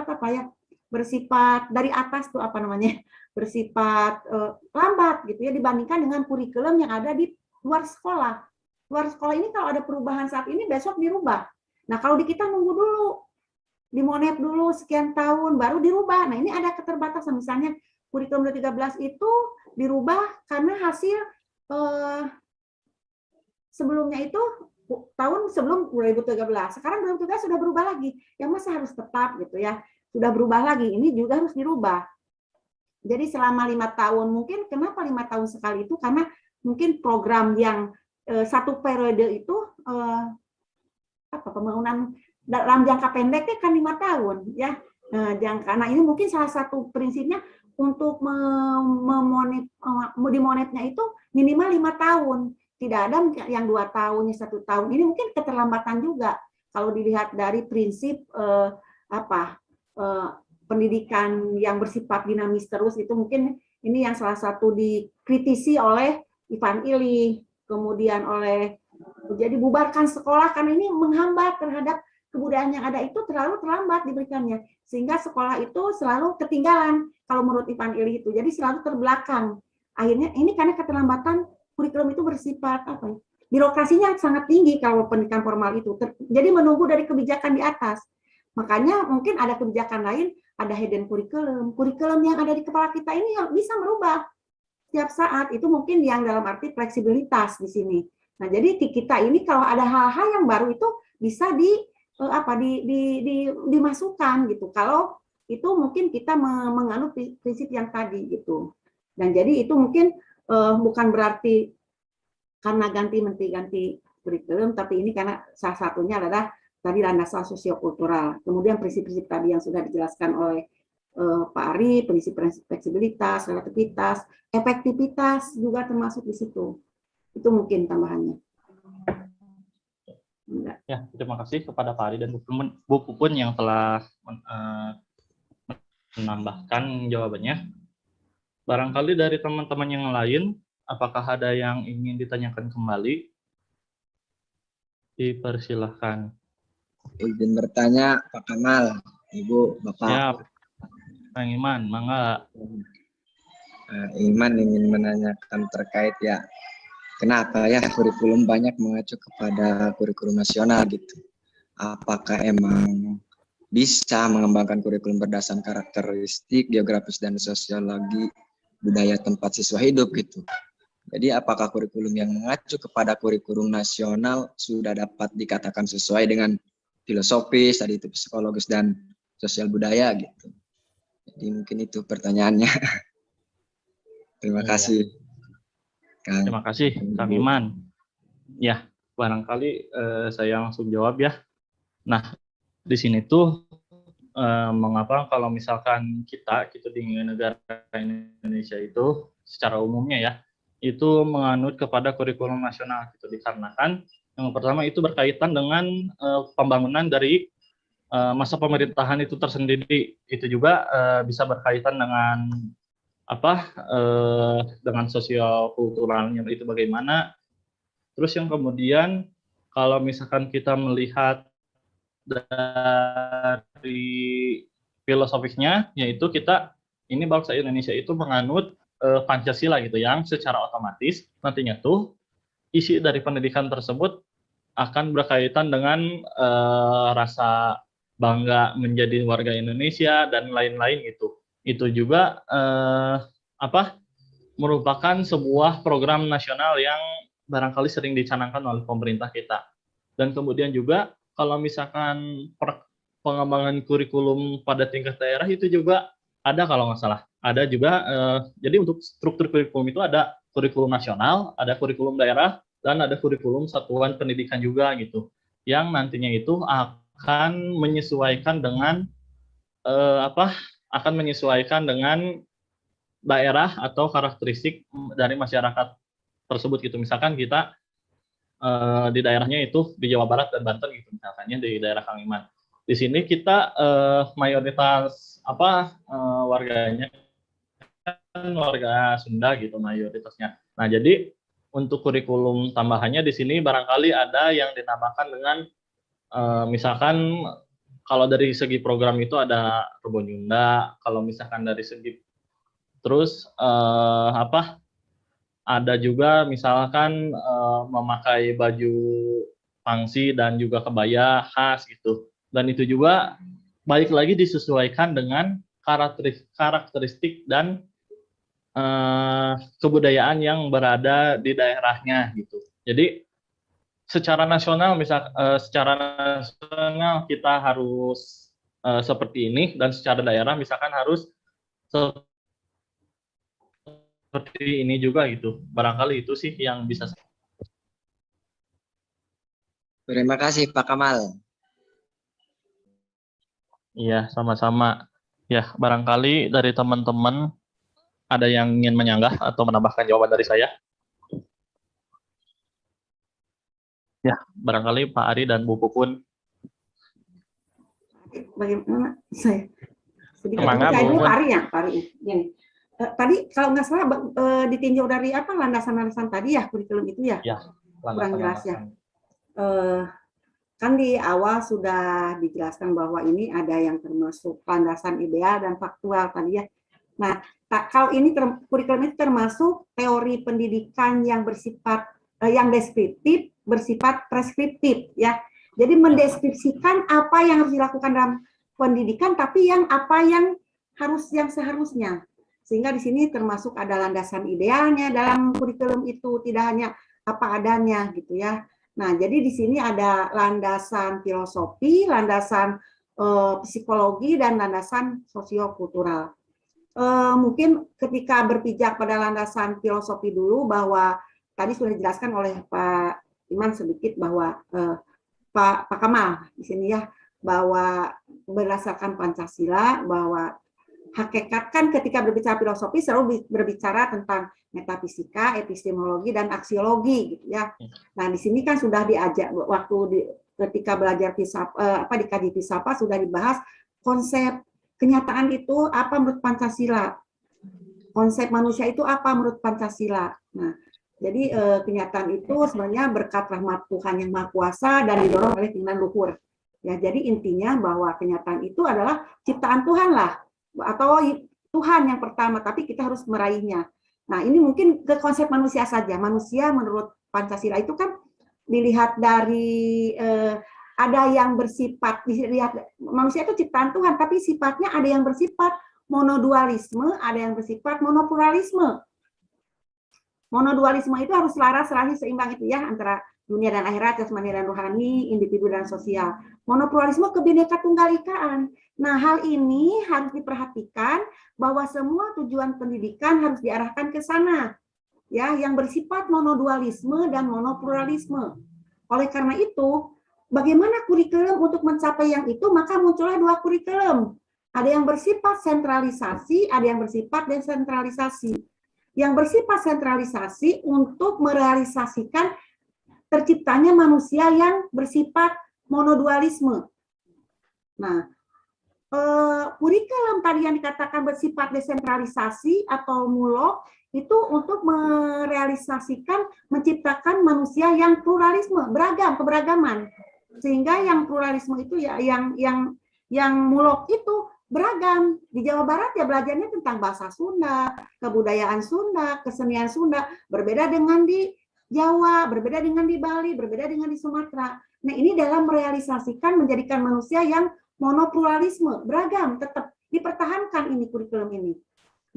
apa ya? Bersifat dari atas tuh apa namanya, bersifat lambat gitu ya dibandingkan dengan kurikulum yang ada di luar sekolah. Luar sekolah ini kalau ada perubahan saat ini besok dirubah. Nah kalau di kita nunggu dulu, dimonet dulu sekian tahun baru dirubah. Nah ini ada keterbatasan, misalnya kurikulum 2013 itu dirubah karena hasil sebelumnya itu tahun sebelum 2013. Sekarang 2013 sudah berubah lagi. Yang masa harus tetap gitu ya. Sudah berubah lagi, ini juga harus dirubah. Jadi selama 5 tahun, mungkin kenapa 5 tahun sekali itu? Karena mungkin program yang satu periode itu pembangunan dalam jangka pendeknya kan 5 tahun ya. Nah ini mungkin salah satu prinsipnya untuk dimonetnya itu minimal 5 tahun. Tidak ada yang 2 tahunnya 1 tahun. Ini mungkin keterlambatan juga kalau dilihat dari prinsip pendidikan yang bersifat dinamis terus, itu mungkin ini yang salah satu dikritisi oleh Ivan Illich, kemudian oleh jadi bubarkan sekolah karena ini menghambat terhadap kebudayaan yang ada, itu terlalu terlambat diberikannya, sehingga sekolah itu selalu ketinggalan kalau menurut Ivan Illich itu, jadi selalu terbelakang. Akhirnya ini karena keterlambatan kurikulum itu bersifat birokrasinya sangat tinggi kalau pendidikan formal itu, jadi menunggu dari kebijakan di atas. Makanya mungkin ada kebijakan lain, ada hidden kurikulum yang ada di kepala kita ini yang bisa merubah setiap saat, itu mungkin yang dalam arti fleksibilitas di sini. Nah, jadi kita ini kalau ada hal-hal yang baru itu bisa dimasukkan gitu. Kalau itu mungkin kita menganut prinsip yang tadi gitu. Dan jadi itu mungkin bukan berarti karena ganti kurikulum, tapi ini karena salah satunya adalah tadi landasan sosiokultural. Kemudian prinsip-prinsip tadi yang sudah dijelaskan oleh Pak Ari, prinsip-prinsip fleksibilitas, relativitas, efektivitas juga termasuk di situ. Itu mungkin tambahannya. Ya, terima kasih kepada Pak Ari dan Bu Pupun yang telah menambahkan jawabannya. Barangkali dari teman-teman yang lain, apakah ada yang ingin ditanyakan kembali? Dipersilahkan. Izin bertanya, Pak Kamal, Ibu, Bapak. Ya, Kang Iman, mangga. Iman ingin menanyakan terkait ya, kenapa ya kurikulum banyak mengacu kepada kurikulum nasional gitu? Apakah emang bisa mengembangkan kurikulum berdasarkan karakteristik geografis dan sosiologi budaya tempat siswa hidup gitu? Jadi apakah kurikulum yang mengacu kepada kurikulum nasional sudah dapat dikatakan sesuai dengan filosofis, tadi itu psikologis dan sosial budaya gitu? Jadi mungkin itu pertanyaannya. Terima kasih. Kang. Terima kasih, Kang Iman. Ya, barangkali saya langsung jawab ya. Nah, di sini tuh mengapa kalau misalkan kita di negara Indonesia itu secara umumnya ya, itu menganut kepada kurikulum nasional gitu, dikarenakan yang pertama itu berkaitan dengan pembangunan dari masa pemerintahan itu tersendiri. Itu juga bisa berkaitan dengan dengan sosial kulturalnya itu bagaimana. Terus yang kemudian kalau misalkan kita melihat dari filosofisnya, yaitu ini bangsa Indonesia itu menganut Pancasila gitu, yang secara otomatis nantinya tuh isi dari pendidikan tersebut akan berkaitan dengan rasa bangga menjadi warga Indonesia dan lain-lain gitu. Itu juga merupakan sebuah program nasional yang barangkali sering dicanangkan oleh pemerintah kita. Dan kemudian juga kalau misalkan pengembangan kurikulum pada tingkat daerah itu juga ada kalau nggak salah. Ada juga, jadi untuk struktur kurikulum itu ada kurikulum nasional, ada kurikulum daerah, dan ada kurikulum satuan pendidikan juga gitu. Yang nantinya itu akan menyesuaikan dengan daerah atau karakteristik dari masyarakat tersebut gitu. Misalkan kita di daerahnya itu di Jawa Barat dan Banten gitu, misalkannya di daerah Kang Iman. Di sini kita mayoritas warganya kan warga Sunda gitu mayoritasnya. Nah, jadi untuk kurikulum tambahannya di sini barangkali ada yang dinamakan dengan misalkan kalau dari segi program itu ada Rebo Nyunda, kalau misalkan dari segi terus ada juga misalkan memakai baju pangsi dan juga kebaya khas gitu. Dan itu juga balik lagi disesuaikan dengan karakteristik dan kebudayaan yang berada di daerahnya gitu. Jadi secara nasional kita harus seperti ini, dan secara daerah misalkan harus seperti ini juga gitu. Barangkali itu sih yang bisa. Terima kasih Pak Kamal. Iya, sama-sama. Ya, barangkali dari teman-teman ada yang ingin menyanggah atau menambahkan jawaban dari saya. Ya, barangkali Pak Ari dan Bu Pupun. Bagaimana saya sedikit Semangat, saya dulu Bu. Pak Ari ya, Pak Ari. Gini. Tadi kalau nggak salah ditinjau dari apa landasan-landasan tadi ya kurikulum itu ya? Ya, kurang jelas ya. Kan di awal sudah dijelaskan bahwa ini ada yang termasuk landasan ideal dan faktual tadi ya. Nah, kalau ini kurikulum itu termasuk teori pendidikan yang bersifat yang deskriptif, bersifat preskriptif ya. Jadi mendeskripsikan apa yang harus dilakukan dalam pendidikan, tapi yang apa yang seharusnya. Sehingga di sini termasuk ada landasan idealnya dalam kurikulum itu, tidak hanya apa adanya gitu ya. Nah, jadi di sini ada landasan filosofi, landasan psikologi, dan landasan sosiokultural. Mungkin ketika berpijak pada landasan filosofi dulu, bahwa tadi sudah dijelaskan oleh Pak Iman sedikit bahwa Pak Kamal di sini ya, bahwa berdasarkan Pancasila, bahwa hakikat kan ketika berbicara filosofi selalu berbicara tentang metafisika, epistemologi, dan aksiologi gitu ya. Nah, di sini kan sudah diajak waktu ketika belajar dikaji filsafat sudah dibahas konsep kenyataan itu apa menurut Pancasila. Konsep manusia itu apa menurut Pancasila. Nah, jadi kenyataan itu sebenarnya berkat rahmat Tuhan yang Maha Kuasa dan didorong oleh keinginan luhur. Ya, jadi intinya bahwa kenyataan itu adalah ciptaan Tuhan lah, atau Tuhan yang pertama, tapi kita harus meraihnya. Nah, ini mungkin ke konsep manusia saja. Manusia menurut Pancasila itu kan dilihat dari ada yang bersifat, dilihat manusia itu ciptaan Tuhan, tapi sifatnya ada yang bersifat monodualisme, ada yang bersifat monopluralisme. Monodualisme itu harus selaras, serasi, seimbang itu ya, antara dunia dan akhirat, jasmani dan rohani, individu dan sosial. Monopluralisme kebineka tunggal ikaan. Nah, hal ini harus diperhatikan bahwa semua tujuan pendidikan harus diarahkan ke sana, ya, yang bersifat monodualisme dan monopluralisme. Oleh karena itu, bagaimana kurikulum untuk mencapai yang itu? Maka muncullah dua kurikulum. Ada yang bersifat sentralisasi, ada yang bersifat desentralisasi. Yang bersifat sentralisasi untuk merealisasikan terciptanya manusia yang bersifat monodualisme. Nah, kurikulum tadi yang dikatakan bersifat desentralisasi atau mulok itu untuk merealisasikan, menciptakan manusia yang pluralisme, beragam, keberagaman. Sehingga yang pluralisme itu ya yang mulok itu beragam. Di Jawa Barat ya belajarnya tentang bahasa Sunda, kebudayaan Sunda, kesenian Sunda, berbeda dengan di Jawa, berbeda dengan di Bali, berbeda dengan di Sumatera. Nah, ini dalam merealisasikan menjadikan manusia yang monopluralisme, beragam, tetap dipertahankan ini kurikulum ini.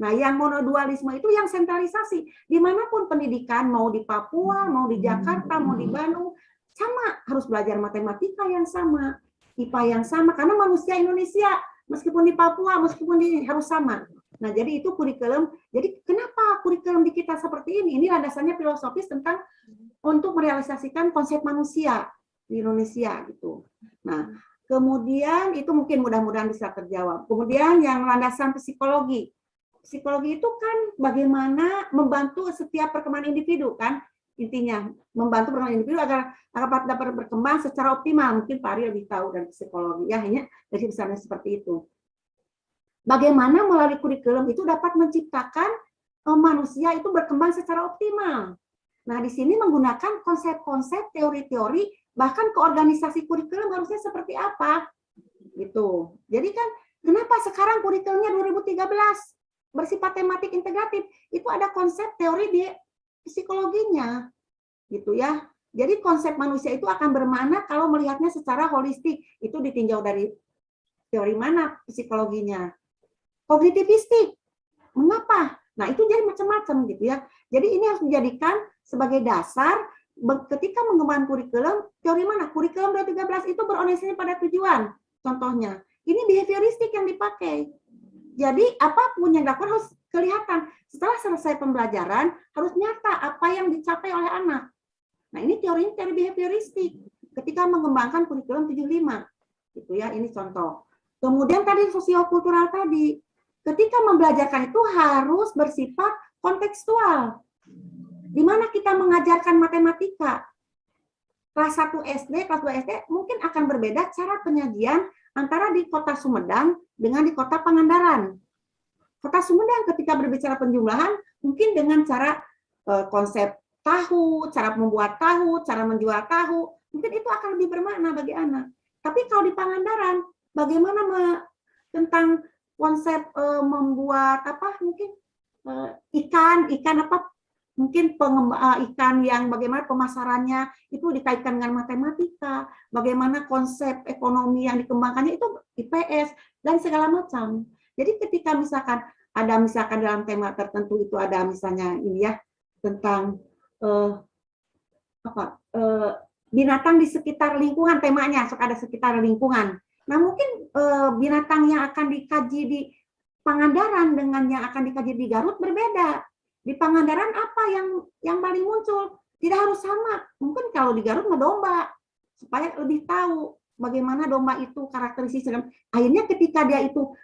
Nah, yang monodualisme itu yang sentralisasi. Dimanapun pendidikan, mau di Papua, mau di Jakarta, mau di Bandung, sama, harus belajar matematika yang sama, IPA yang sama, karena manusia Indonesia, meskipun di Papua, meskipun harus sama. Nah, jadi itu kurikulum. Jadi kenapa kurikulum di kita seperti ini? Ini landasannya filosofis tentang untuk merealisasikan konsep manusia di Indonesia gitu. Nah, kemudian itu mungkin mudah-mudahan bisa terjawab. Kemudian yang landasan psikologi. Psikologi itu kan bagaimana membantu setiap perkembangan individu kan? Intinya membantu perkembangan individu agar dapat berkembang secara optimal. Mungkin Pak Ari lebih tahu dari psikologi. Ya, hanya dari besarnya seperti itu. Bagaimana melalui kurikulum itu dapat menciptakan manusia itu berkembang secara optimal. Nah, di sini menggunakan konsep-konsep, teori-teori, bahkan ke organisasi kurikulum harusnya seperti apa, gitu. Jadi kan, kenapa sekarang kurikulumnya 2013 bersifat tematik integratif? Itu ada konsep teori di psikologinya, gitu ya. Jadi konsep manusia itu akan bermakna kalau melihatnya secara holistik. Itu ditinjau dari teori mana psikologinya? Kognitivistik. Mengapa? Nah, itu jadi macam-macam gitu ya. Jadi ini harus dijadikan sebagai dasar ketika mengembangkan kurikulum. Teori mana? Kurikulum 2013 itu berorientasi pada tujuan. Contohnya, ini behavioristik yang dipakai. Jadi apapun yang dilakukan harus kelihatan. Setelah selesai pembelajaran, harus nyata apa yang dicapai oleh anak. Nah, ini teori behavioristik ketika mengembangkan kurikulum 75. Gitu ya, ini contoh. Kemudian tadi sosiokultural tadi, ketika membelajarkan itu harus bersifat kontekstual. Di mana kita mengajarkan matematika, kelas 1 SD, kelas 2 SD mungkin akan berbeda cara penyajian antara di kota Sumedang dengan di kota Pangandaran. Kota Sumedang ketika berbicara penjumlahan mungkin dengan cara konsep tahu, cara membuat tahu, cara menjual tahu, mungkin itu akan lebih bermakna bagi anak. Tapi kalau di Pangandaran, bagaimana tentang konsep membuat apa mungkin ikan apa mungkin ikan yang bagaimana pemasarannya itu dikaitkan dengan matematika, bagaimana konsep ekonomi yang dikembangkannya itu IPS dan segala macam. Jadi ketika misalkan dalam tema tertentu itu ada misalnya ini ya tentang binatang di sekitar lingkungan, temanya ada sekitar lingkungan. Nah mungkin binatang yang akan dikaji di Pangandaran dengan yang akan dikaji di Garut berbeda. Di Pangandaran apa yang paling muncul? Tidak harus sama. Mungkin kalau di Garut domba, supaya lebih tahu bagaimana domba itu karakteristik. Akhirnya ketika dia itu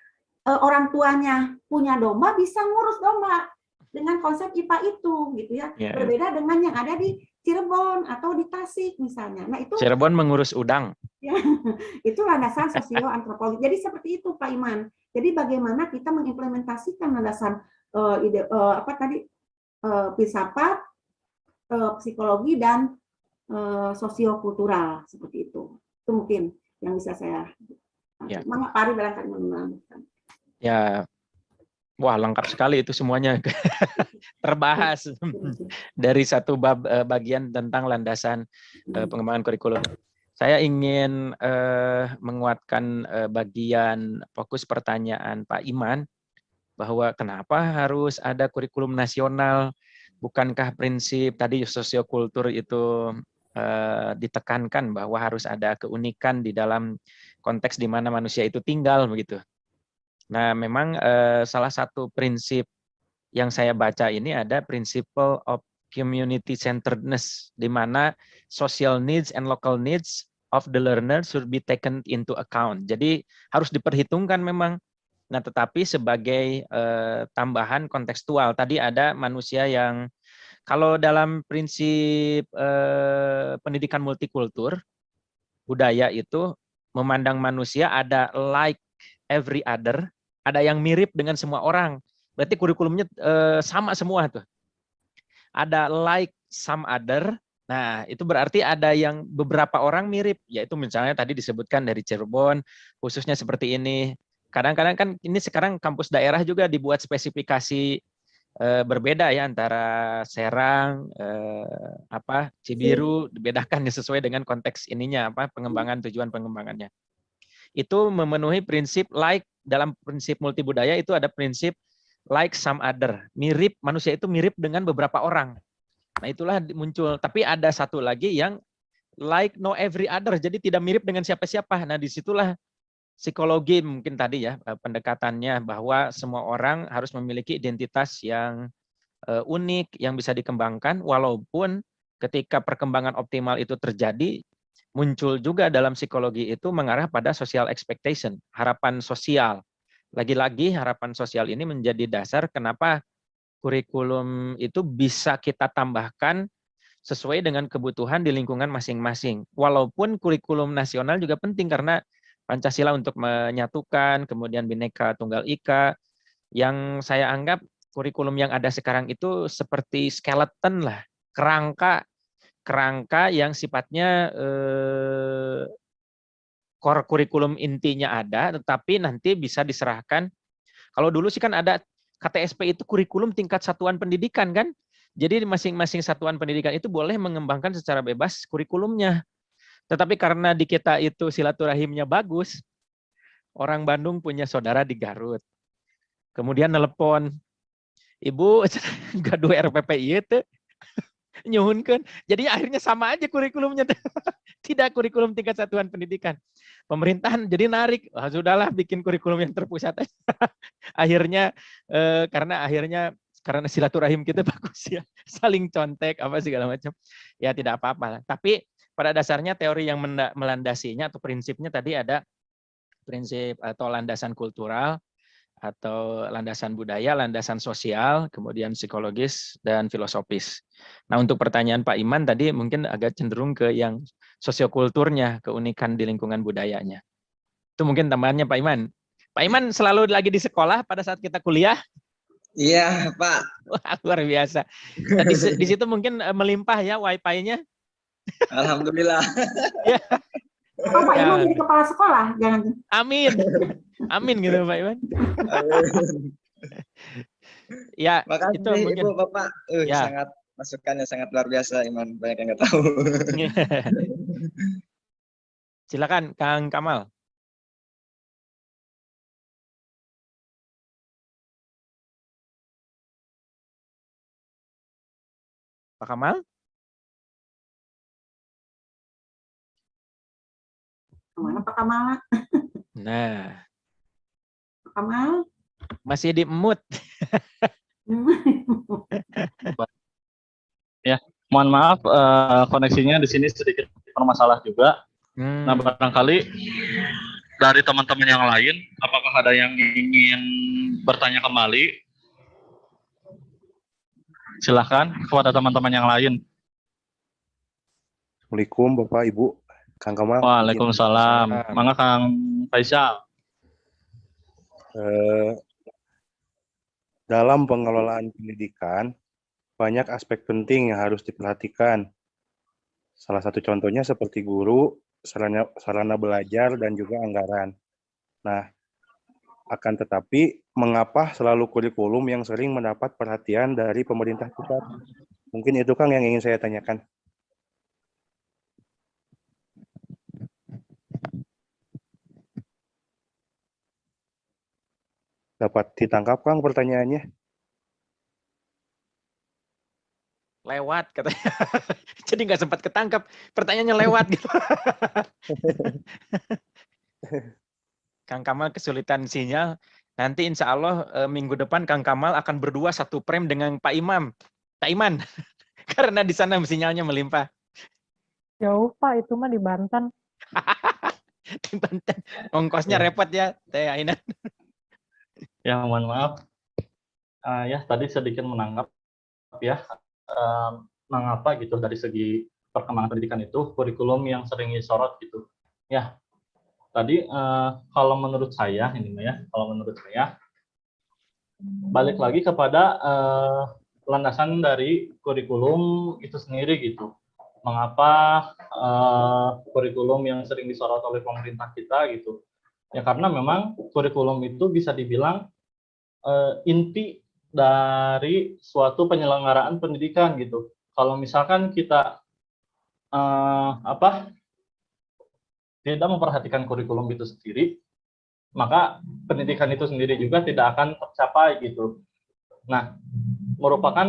orang tuanya punya domba, bisa ngurus domba dengan konsep IPA itu, gitu ya. Yeah. Berbeda dengan yang ada di Cirebon atau di Tasik misalnya. Nah itu Cirebon mengurus udang. Ya, itu landasan sosioantropologi. Jadi seperti itu Pak Iman. Jadi bagaimana kita mengimplementasikan landasan filsafat, psikologi dan sosiokultural seperti itu. Itu mungkin yang bisa saya. Ya. Pak Ari barangkali menambahkan. Ya, wah lengkap sekali itu semuanya terbahas dari satu bagian tentang landasan pengembangan kurikulum. Saya ingin menguatkan bagian fokus pertanyaan Pak Iman bahwa kenapa harus ada kurikulum nasional, bukankah prinsip tadi sosiokultur itu ditekankan bahwa harus ada keunikan di dalam konteks di mana manusia itu tinggal begitu. Nah, memang salah satu prinsip yang saya baca ini ada principle of community centeredness, di mana social needs and local needs of the learner should be taken into account. Jadi harus diperhitungkan memang. Nah, tetapi sebagai tambahan kontekstual, tadi ada manusia yang kalau dalam prinsip pendidikan multikultur, budaya itu memandang manusia ada like every other, ada yang mirip dengan semua orang. Berarti kurikulumnya sama semua tuh. Ada like some other. Nah, itu berarti ada yang beberapa orang mirip, yaitu misalnya tadi disebutkan dari Cirebon, khususnya seperti ini. Kadang-kadang kan ini sekarang kampus daerah juga dibuat spesifikasi berbeda ya antara Serang, Cibiru, dibedakan sesuai dengan konteks ininya, pengembangan tujuan pengembangannya. Itu memenuhi prinsip like, dalam prinsip multibudaya itu ada prinsip like some other, mirip, manusia itu mirip dengan beberapa orang. Nah itulah muncul, tapi ada satu lagi yang like no every other, jadi tidak mirip dengan siapa-siapa. Nah disitulah psikologi mungkin tadi ya pendekatannya bahwa semua orang harus memiliki identitas yang unik, yang bisa dikembangkan, walaupun ketika perkembangan optimal itu terjadi, muncul juga dalam psikologi itu mengarah pada social expectation, harapan sosial. Lagi-lagi harapan sosial ini menjadi dasar kenapa kurikulum itu bisa kita tambahkan sesuai dengan kebutuhan di lingkungan masing-masing. Walaupun kurikulum nasional juga penting karena Pancasila untuk menyatukan, kemudian Bhinneka Tunggal Ika. Yang saya anggap kurikulum yang ada sekarang itu seperti skeleton lah, kerangka yang sifatnya core kurikulum intinya ada, tetapi nanti bisa diserahkan. Kalau dulu sih kan ada KTSP itu kurikulum tingkat satuan pendidikan kan, jadi masing-masing satuan pendidikan itu boleh mengembangkan secara bebas kurikulumnya. Tetapi karena di kita itu silaturahimnya bagus, orang Bandung punya saudara di Garut, kemudian telepon, Ibu gaduh RPPI itu, nyuhunkeun. Jadi akhirnya sama aja kurikulumnya, tidak kurikulum tingkat satuan pendidikan. pemerintahan jadi narik, wah sudahlah bikin kurikulum yang terpusat aja. Akhirnya karena silaturahim kita bagus ya, saling contek apa segala macam, ya tidak apa-apa. Tapi pada dasarnya teori yang melandasinya atau prinsipnya tadi ada prinsip atau landasan kultural, atau landasan budaya, landasan sosial, kemudian psikologis, dan filosofis. Nah, untuk pertanyaan Pak Iman tadi mungkin agak cenderung ke yang sosiokulturnya, keunikan di lingkungan budayanya. Itu mungkin tambahannya Pak Iman. Pak Iman selalu lagi di sekolah pada saat kita kuliah? Iya, Pak. Wah, luar biasa. Nah, di situ mungkin melimpah ya wifi-nya. Alhamdulillah. Ya. Oh, Pak Iman jadi kepala sekolah, jangan. Amin. Amin gitu Pak Iman. Ya, Makasih itu mungkin. Ibu, Bapak. Ya. Sangat masukannya sangat luar biasa, Iman. Banyak yang nggak tahu. Silakan Kang Kamal. Pak Kamal? Kemana Pak Kamal? Nah, Pak Kamal? masih di mute. Ya, mohon maaf koneksinya di sini sedikit bermasalah juga. Nah, barangkali dari teman-teman yang lain, apakah ada yang ingin bertanya kembali? Silahkan kepada teman-teman yang lain. Assalamualaikum Bapak Ibu, Kang Kamal. Waalaikumsalam. Mangga Kang Faisal. Dalam pengelolaan pendidikan, banyak aspek penting yang harus diperhatikan. Salah satu contohnya seperti guru, sarana belajar, dan juga anggaran. Nah, akan tetapi, mengapa selalu kurikulum yang sering mendapat perhatian dari pemerintah pusat? Mungkin itu Kang yang ingin saya tanyakan. Dapat ditangkap Kang pertanyaannya? Lewat katanya. Jadi nggak sempat ketangkap. Pertanyaannya lewat gitu. Kang Kamal kesulitan sinyal. Nanti insya Allah minggu depan Kang Kamal akan berdua satu frame dengan Pak Iman. Karena di sana sinyalnya melimpah. Jauh Pak, itu mah di Banten. Di Banten. Ongkosnya repot ya, Teh Ainan. Ya, mohon maaf. Ya, tadi sedikit menangkap ya. Mengapa gitu dari segi perkembangan pendidikan itu kurikulum yang sering disorot gitu. Ya, tadi kalau menurut saya balik lagi kepada landasan dari kurikulum itu sendiri gitu. Mengapa kurikulum yang sering disorot oleh pemerintah kita gitu? Ya karena memang kurikulum itu bisa dibilang inti dari suatu penyelenggaraan pendidikan gitu. Kalau misalkan kita tidak memperhatikan kurikulum itu sendiri, maka pendidikan itu sendiri juga tidak akan tercapai gitu. Nah, merupakan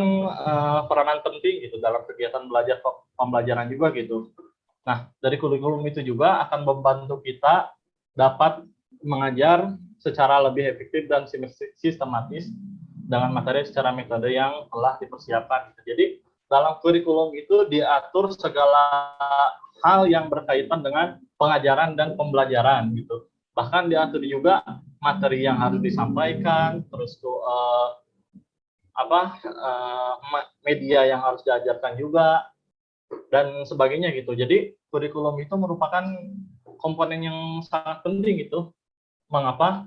peranan penting gitu dalam kegiatan belajar pembelajaran juga gitu. Nah, dari kurikulum itu juga akan membantu kita dapat mengajar secara lebih efektif dan sistematis dengan materi secara metode yang telah dipersiapkan. Jadi dalam kurikulum itu diatur segala hal yang berkaitan dengan pengajaran dan pembelajaran gitu. Bahkan diatur juga materi yang harus disampaikan, terus media yang harus diajarkan juga dan sebagainya gitu. Jadi kurikulum itu merupakan komponen yang sangat penting gitu. Mengapa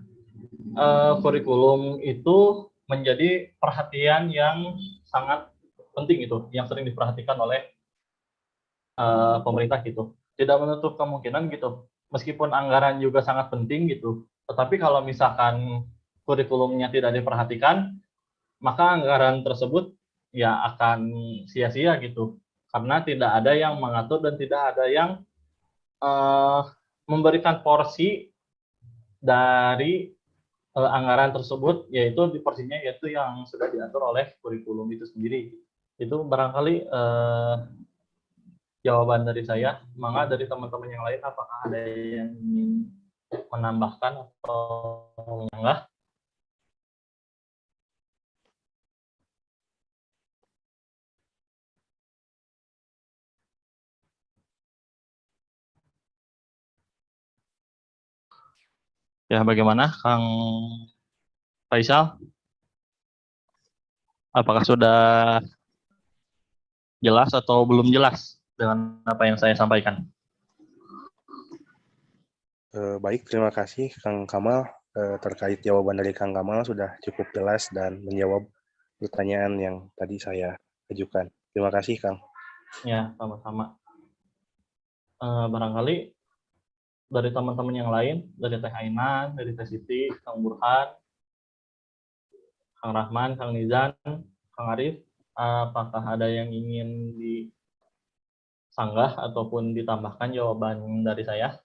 kurikulum itu menjadi perhatian yang sangat penting itu, yang sering diperhatikan oleh pemerintah gitu. Tidak menutup kemungkinan gitu, meskipun anggaran juga sangat penting gitu, tetapi kalau misalkan kurikulumnya tidak diperhatikan, maka anggaran tersebut ya akan sia-sia gitu, karena tidak ada yang mengatur dan tidak ada yang memberikan porsi dari anggaran tersebut, yaitu di porsinya yaitu yang sudah diatur oleh kurikulum itu sendiri. Itu barangkali jawaban dari saya. Mangga dari teman-teman yang lain, apakah ada yang ingin menambahkan atau menyanggah? Ya, bagaimana Kang Faisal? Apakah sudah jelas atau belum jelas dengan apa yang saya sampaikan? Baik, terima kasih Kang Kamal. Terkait jawaban dari Kang Kamal sudah cukup jelas dan menjawab pertanyaan yang tadi saya ajukan. Terima kasih, Kang. Ya, sama-sama. Barangkali dari teman-teman yang lain, dari Teh Ainan, dari Teh Siti, Kang Burhan, Kang Rahman, Kang Nizan, Kang Arif, apakah ada yang ingin disanggah ataupun ditambahkan jawaban dari saya?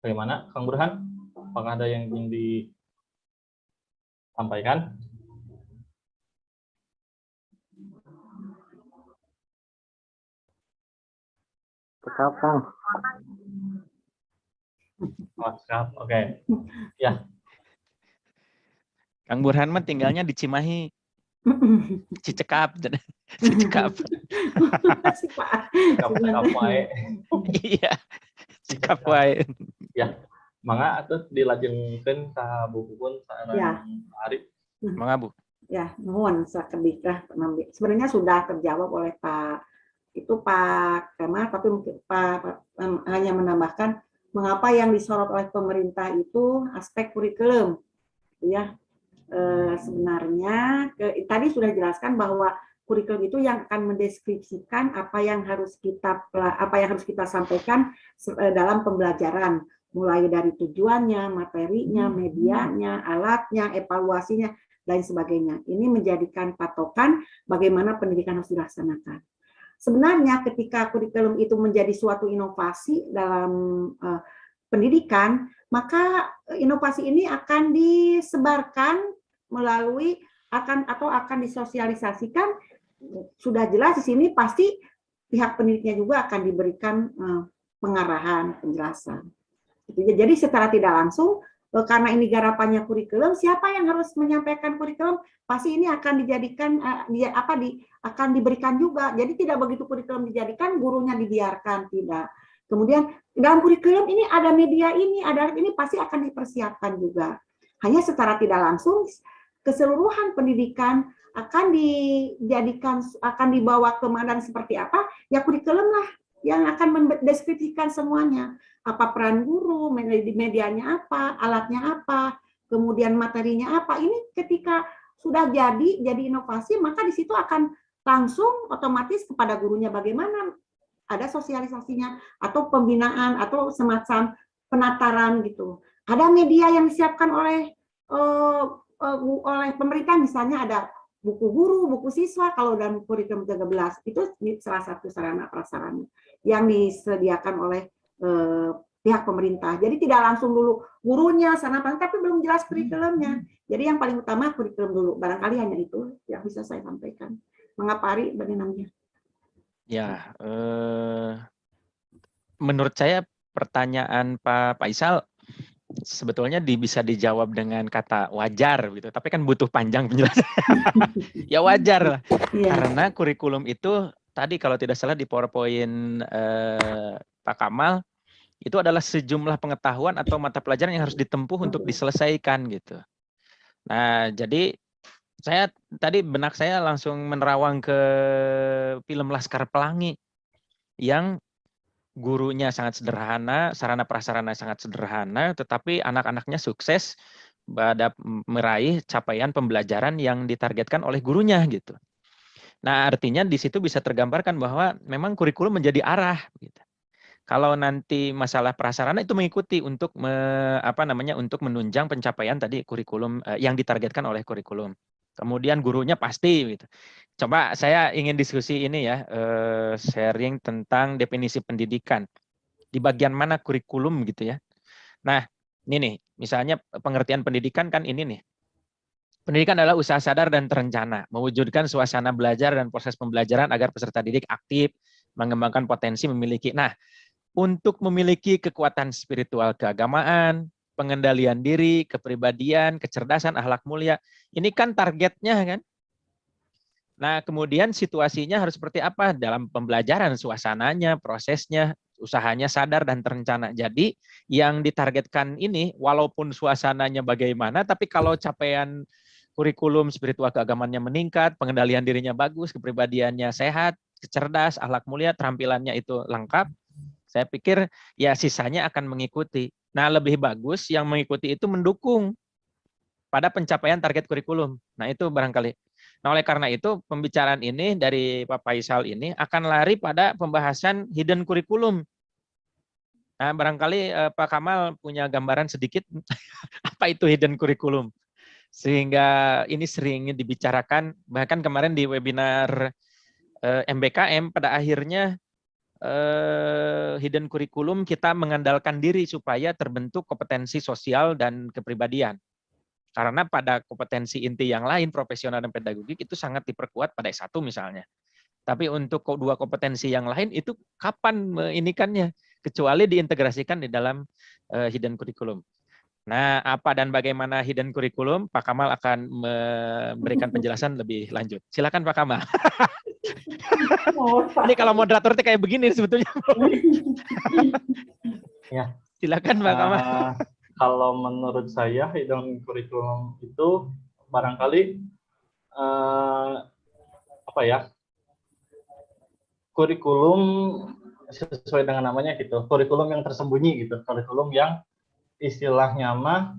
Bagaimana, Kang Burhan? Apakah ada yang ingin disampaikan? Tetap, Kang. Oh, siap. Oke. Ya, Kang Burhan mah tinggalnya di Cimahi, Cicekap, Cicekap. Makasih, Pak. Cicekap wae. Iya, Cicekap wae. Ya, mangga atuh dilajengkeun ka bukukeun sareng Ya. Arif. Mangga, Bu. Ya, nuhun sakedik lah. Sebenarnya sudah terjawab oleh Pak Kemal, tapi mungkin Pak hanya menambahkan mengapa yang disorot oleh pemerintah itu aspek kurikulum, ya. Sebenarnya tadi sudah jelaskan bahwa kurikulum itu yang akan mendeskripsikan apa yang harus kita sampaikan dalam pembelajaran, mulai dari tujuannya, materinya, medianya, alatnya, evaluasinya, dan sebagainya. Ini menjadikan patokan bagaimana pendidikan harus dilaksanakan. Sebenarnya ketika kurikulum itu menjadi suatu inovasi dalam pendidikan, maka inovasi ini akan disebarkan melalui akan disosialisasikan. Sudah jelas di sini pasti pihak pendidiknya juga akan diberikan pengarahan, penjelasan. Jadi secara tidak langsung, karena ini garapannya kurikulum, siapa yang harus menyampaikan kurikulum pasti ini akan dijadikan akan diberikan juga. Jadi tidak begitu kurikulum dijadikan gurunya dibiarkan, tidak. Kemudian dalam kurikulum ini ada media ini, ada ini pasti akan dipersiapkan juga. Hanya secara tidak langsung keseluruhan pendidikan akan dibawa ke mana seperti apa, ya kurikulum lah yang akan mendeskripsikan semuanya. Apa peran guru, medianya apa, alatnya apa, kemudian materinya apa. Ini ketika sudah jadi inovasi, maka di situ akan langsung otomatis kepada gurunya bagaimana ada sosialisasinya atau pembinaan atau semacam penataran gitu. Ada media yang disiapkan oleh pemerintah, misalnya ada buku guru, buku siswa. Kalau dalam kurikulum 13 itu salah satu sarana prasarana yang disediakan oleh pihak pemerintah. Jadi tidak langsung dulu gurunya sana, tapi belum jelas kurikulumnya. Jadi yang paling utama kurikulum dulu. Barangkali hanya itu yang bisa saya sampaikan. Mengapa Ari namanya? Ya, menurut saya pertanyaan Pak Faisal sebetulnya bisa dijawab dengan kata wajar gitu, tapi kan butuh panjang penjelasan. Ya wajar lah, karena kurikulum itu tadi kalau tidak salah di PowerPoint Pak Kamal itu adalah sejumlah pengetahuan atau mata pelajaran yang harus ditempuh untuk diselesaikan gitu. Nah, jadi benak saya langsung menerawang ke film Laskar Pelangi yang gurunya sangat sederhana, sarana prasarana sangat sederhana, tetapi anak-anaknya sukses pada meraih capaian pembelajaran yang ditargetkan oleh gurunya gitu. Nah, artinya di situ bisa tergambarkan bahwa memang kurikulum menjadi arah gitu. Kalau nanti masalah prasarana itu mengikuti untuk untuk menunjang pencapaian tadi kurikulum yang ditargetkan oleh kurikulum. Kemudian gurunya pasti gitu. Coba saya ingin diskusi ini ya, sharing tentang definisi pendidikan. Di bagian mana kurikulum gitu ya. Nah, Ini nih, misalnya pengertian pendidikan kan ini nih. Pendidikan adalah usaha sadar dan terencana, mewujudkan suasana belajar dan proses pembelajaran agar peserta didik aktif, mengembangkan potensi memiliki. Nah, untuk memiliki kekuatan spiritual keagamaan, pengendalian diri, kepribadian, kecerdasan, akhlak mulia, ini kan targetnya kan. Nah, kemudian situasinya harus seperti apa dalam pembelajaran, suasananya, prosesnya, usahanya sadar dan terencana. Jadi yang ditargetkan ini walaupun suasananya bagaimana, tapi kalau capaian kurikulum spiritual keagamannya meningkat, pengendalian dirinya bagus, kepribadiannya sehat, cerdas, akhlak mulia, terampilannya itu lengkap, saya pikir ya sisanya akan mengikuti. Nah, lebih bagus yang mengikuti itu mendukung pada pencapaian target kurikulum. Nah, itu barangkali. Nah, oleh karena itu pembicaraan ini dari Pak Faisal ini akan lari pada pembahasan hidden kurikulum. Nah, barangkali Pak Kamal punya gambaran sedikit apa itu hidden kurikulum. Sehingga ini sering dibicarakan, bahkan kemarin di webinar MBKM pada akhirnya hidden kurikulum kita mengandalkan diri supaya terbentuk kompetensi sosial dan kepribadian. Karena pada kompetensi inti yang lain, profesional dan pedagogik itu sangat diperkuat pada S1 misalnya. Tapi untuk dua kompetensi yang lain itu kapan meinikannya? Kecuali diintegrasikan di dalam hidden kurikulum. Nah, apa dan bagaimana hidden kurikulum, Pak Kamal akan memberikan penjelasan lebih lanjut. Silakan Pak Kamal. Ini kalau moderator kayak begini sebetulnya. Ya. Silakan Pak Kamal. Kalau menurut saya hidden kurikulum itu barangkali apa ya? Kurikulum sesuai dengan namanya gitu. Kurikulum yang tersembunyi gitu. Kurikulum yang istilahnya mah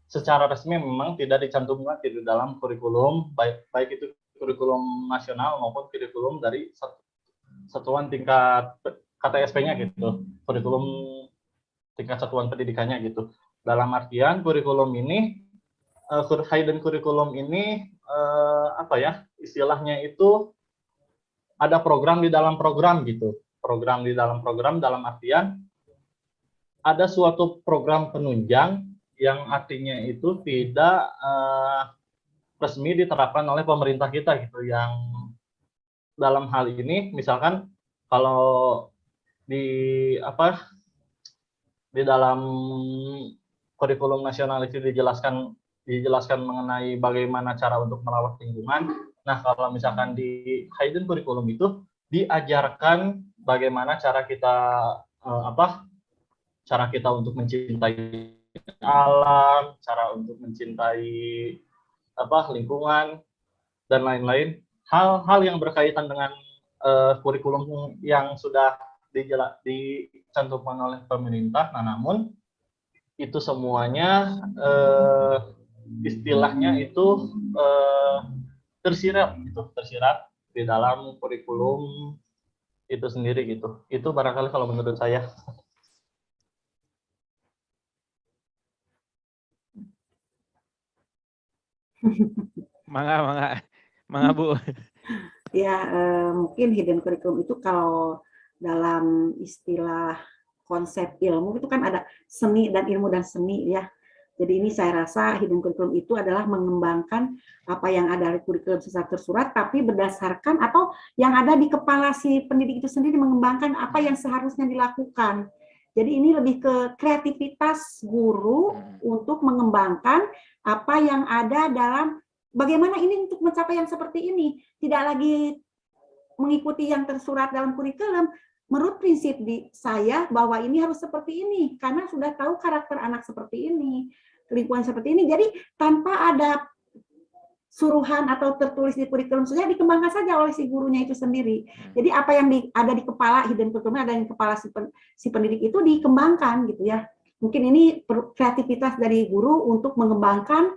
secara resmi memang tidak dicantumkan di dalam kurikulum, baik itu kurikulum nasional maupun kurikulum dari satuan tingkat KTSP-nya gitu, kurikulum tingkat satuan pendidikannya gitu. Dalam artian kurikulum ini, hidden kurikulum ini apa ya istilahnya itu ada program di dalam program gitu, program di dalam program dalam artian ada suatu program penunjang yang artinya itu tidak resmi diterapkan oleh pemerintah kita gitu. Yang dalam hal ini misalkan kalau di dalam kurikulum nasional itu dijelaskan mengenai bagaimana cara untuk merawat lingkungan. Nah, kalau misalkan di hidden kurikulum itu diajarkan bagaimana cara kita cara kita untuk mencintai alam, cara untuk mencintai lingkungan dan lain-lain. Hal-hal yang berkaitan dengan kurikulum yang sudah dicantumkan oleh pemerintah. Nah, namun itu semuanya istilahnya itu tersirat di dalam kurikulum itu sendiri gitu. Itu barangkali kalau menurut saya. Mangga Bu. Ya, mungkin hidden curriculum itu kalau dalam istilah konsep ilmu itu kan ada seni dan ilmu dan seni ya. Jadi ini saya rasa hidden curriculum itu adalah mengembangkan apa yang ada di kurikulum secara tersurat, tapi berdasarkan atau yang ada di kepala si pendidik itu sendiri mengembangkan apa yang seharusnya dilakukan. Jadi ini lebih ke kreativitas guru untuk mengembangkan apa yang ada dalam bagaimana ini untuk mencapai yang seperti ini. Tidak lagi mengikuti yang tersurat dalam kurikulum. Menurut prinsip saya bahwa ini harus seperti ini karena sudah tahu karakter anak seperti ini, lingkungan seperti ini. Jadi tanpa ada suruhan atau tertulis di kurikulum saja dikembangkan saja oleh si gurunya itu sendiri. Jadi apa yang ada di kepala hidden curriculum ada di kepala si pendidik itu dikembangkan gitu ya. Mungkin ini kreativitas dari guru untuk mengembangkan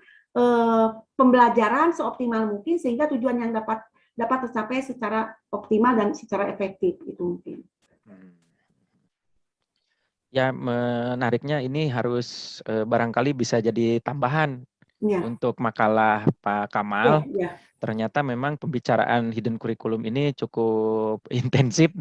pembelajaran seoptimal mungkin sehingga tujuan yang dapat tercapai secara optimal dan secara efektif itu mungkin. Ya, menariknya ini harus barangkali bisa jadi tambahan ya. Untuk makalah Pak Kamal. Ya. Ternyata memang pembicaraan hidden curriculum ini cukup intensif.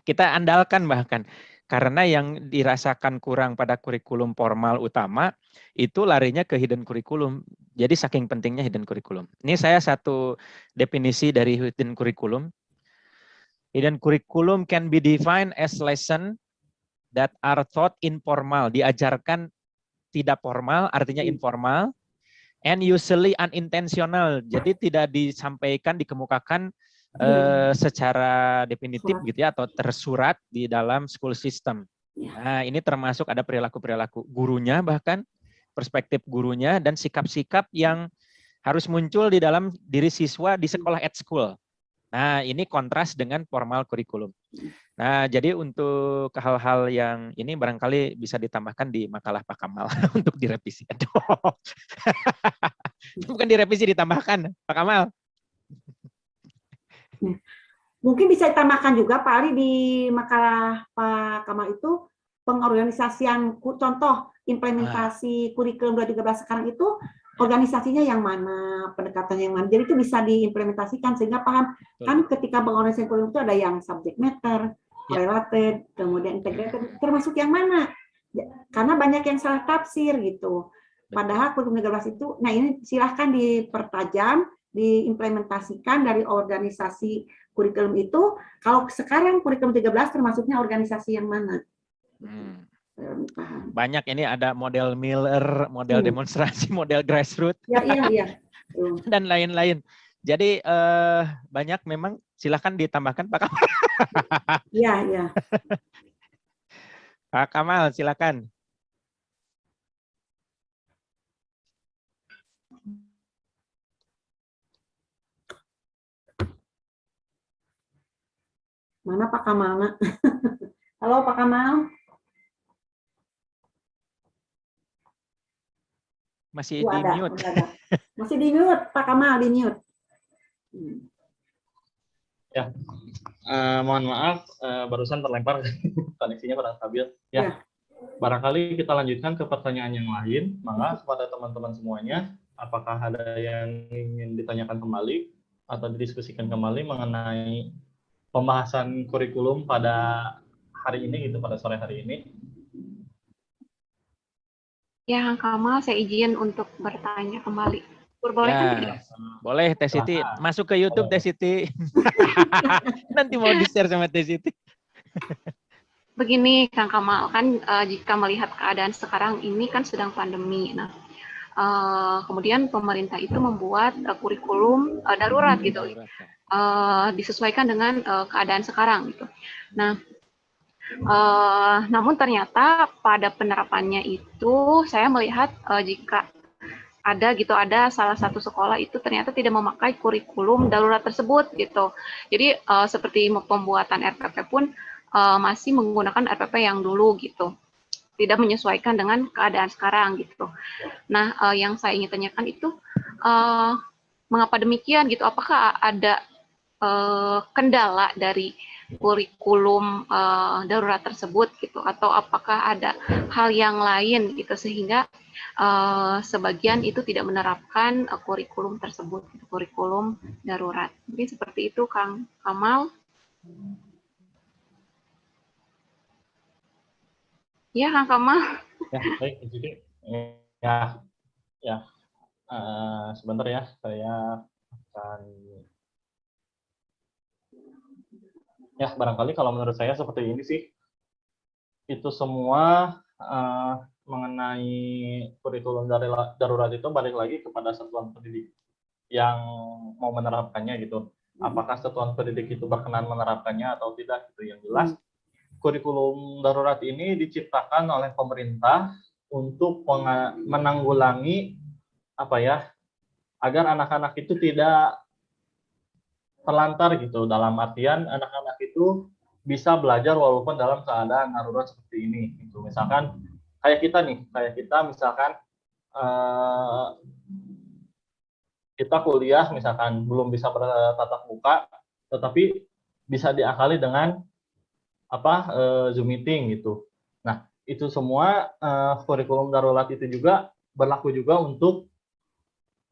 Kita andalkan bahkan Karena yang dirasakan kurang pada kurikulum formal utama itu larinya ke hidden curriculum. Jadi saking pentingnya hidden curriculum. Ini saya satu definisi dari hidden curriculum. Hidden curriculum can be defined as lesson that are taught informal, diajarkan tidak formal, artinya informal, and usually unintentional. Jadi tidak disampaikan, dikemukakan secara definitif gitu ya, atau tersurat di dalam school system. Nah, ini termasuk ada perilaku-perilaku gurunya, bahkan perspektif gurunya dan sikap-sikap yang harus muncul di dalam diri siswa di sekolah at school. Nah, ini kontras dengan formal kurikulum. Nah, jadi untuk hal-hal yang ini barangkali bisa ditambahkan di makalah Pak Kamal untuk direvisi. Aduh. Bukan direvisi, ditambahkan, Pak Kamal. Mungkin bisa ditambahkan juga Pak Ali di makalah Pak Kamal itu pengorganisasian contoh implementasi kurikulum 2013 sekarang itu organisasinya yang mana, pendekatannya yang mana. Jadi itu bisa diimplementasikan sehingga paham. Kan ketika pengorganisasian kurikulum itu ada yang subject matter, related, kemudian integrated, termasuk yang mana? Karena banyak yang salah tafsir gitu. Padahal kurikulum 13 itu, nah ini silahkan dipertajam, diimplementasikan dari organisasi kurikulum itu. Kalau sekarang kurikulum 13 termasuknya organisasi yang mana? Banyak ini ada model Miller, model demonstrasi, model grassroots, iya. Dan lain-lain. Jadi banyak memang, silahkan ditambahkan Pak Kamal. Iya. Pak Kamal, silakan. Mana Pak Kamal? Halo Pak Kamal. Masih di mute. Masih di mute, Pak Kamal, di mute. Ya, mohon maaf, barusan terlempar koneksinya kurang stabil. Ya, barangkali kita lanjutkan ke pertanyaan yang lain. Maka kepada teman-teman semuanya, apakah ada yang ingin ditanyakan kembali atau didiskusikan kembali mengenai pembahasan kurikulum pada hari ini gitu, pada sore hari ini? Ya, Kang Kamal, saya izin untuk bertanya kembali. Bolehkan tidak? Boleh, Teh Siti. Masuk ke YouTube, Teh Siti. Nanti mau di-share sama Teh Siti. Begini, Kang Kamal, kan jika melihat keadaan sekarang ini kan sedang pandemi. Nah, kemudian pemerintah itu membuat kurikulum darurat gitu. Disesuaikan dengan keadaan sekarang gitu. Nah, namun ternyata pada penerapannya itu saya melihat jika ada salah satu sekolah itu ternyata tidak memakai kurikulum darurat tersebut gitu. Jadi seperti pembuatan RPP pun masih menggunakan RPP yang dulu gitu. Tidak menyesuaikan dengan keadaan sekarang gitu. Nah, yang saya ingin tanyakan itu mengapa demikian gitu? Apakah ada kendala dari kurikulum darurat tersebut gitu, atau apakah ada hal yang lain gitu sehingga sebagian itu tidak menerapkan kurikulum tersebut, kurikulum darurat? Mungkin seperti itu, Kang Kamal. Ya, Kang Kamal. Ya, baik, jadi sebentar ya, saya akan. Ya, barangkali kalau menurut saya seperti ini sih, itu semua mengenai kurikulum darurat itu balik lagi kepada satuan pendidik yang mau menerapkannya gitu. Apakah satuan pendidik itu berkenan menerapkannya atau tidak gitu. Yang jelas, kurikulum darurat ini diciptakan oleh pemerintah untuk menanggulangi agar anak-anak itu tidak terlantar gitu, dalam artian anak-anak itu bisa belajar walaupun dalam keadaan darurat seperti ini gitu. Misalkan kayak kita misalkan kita kuliah misalkan belum bisa bertatap muka, tetapi bisa diakali dengan Zoom meeting gitu. Nah, itu semua kurikulum darurat itu juga berlaku juga untuk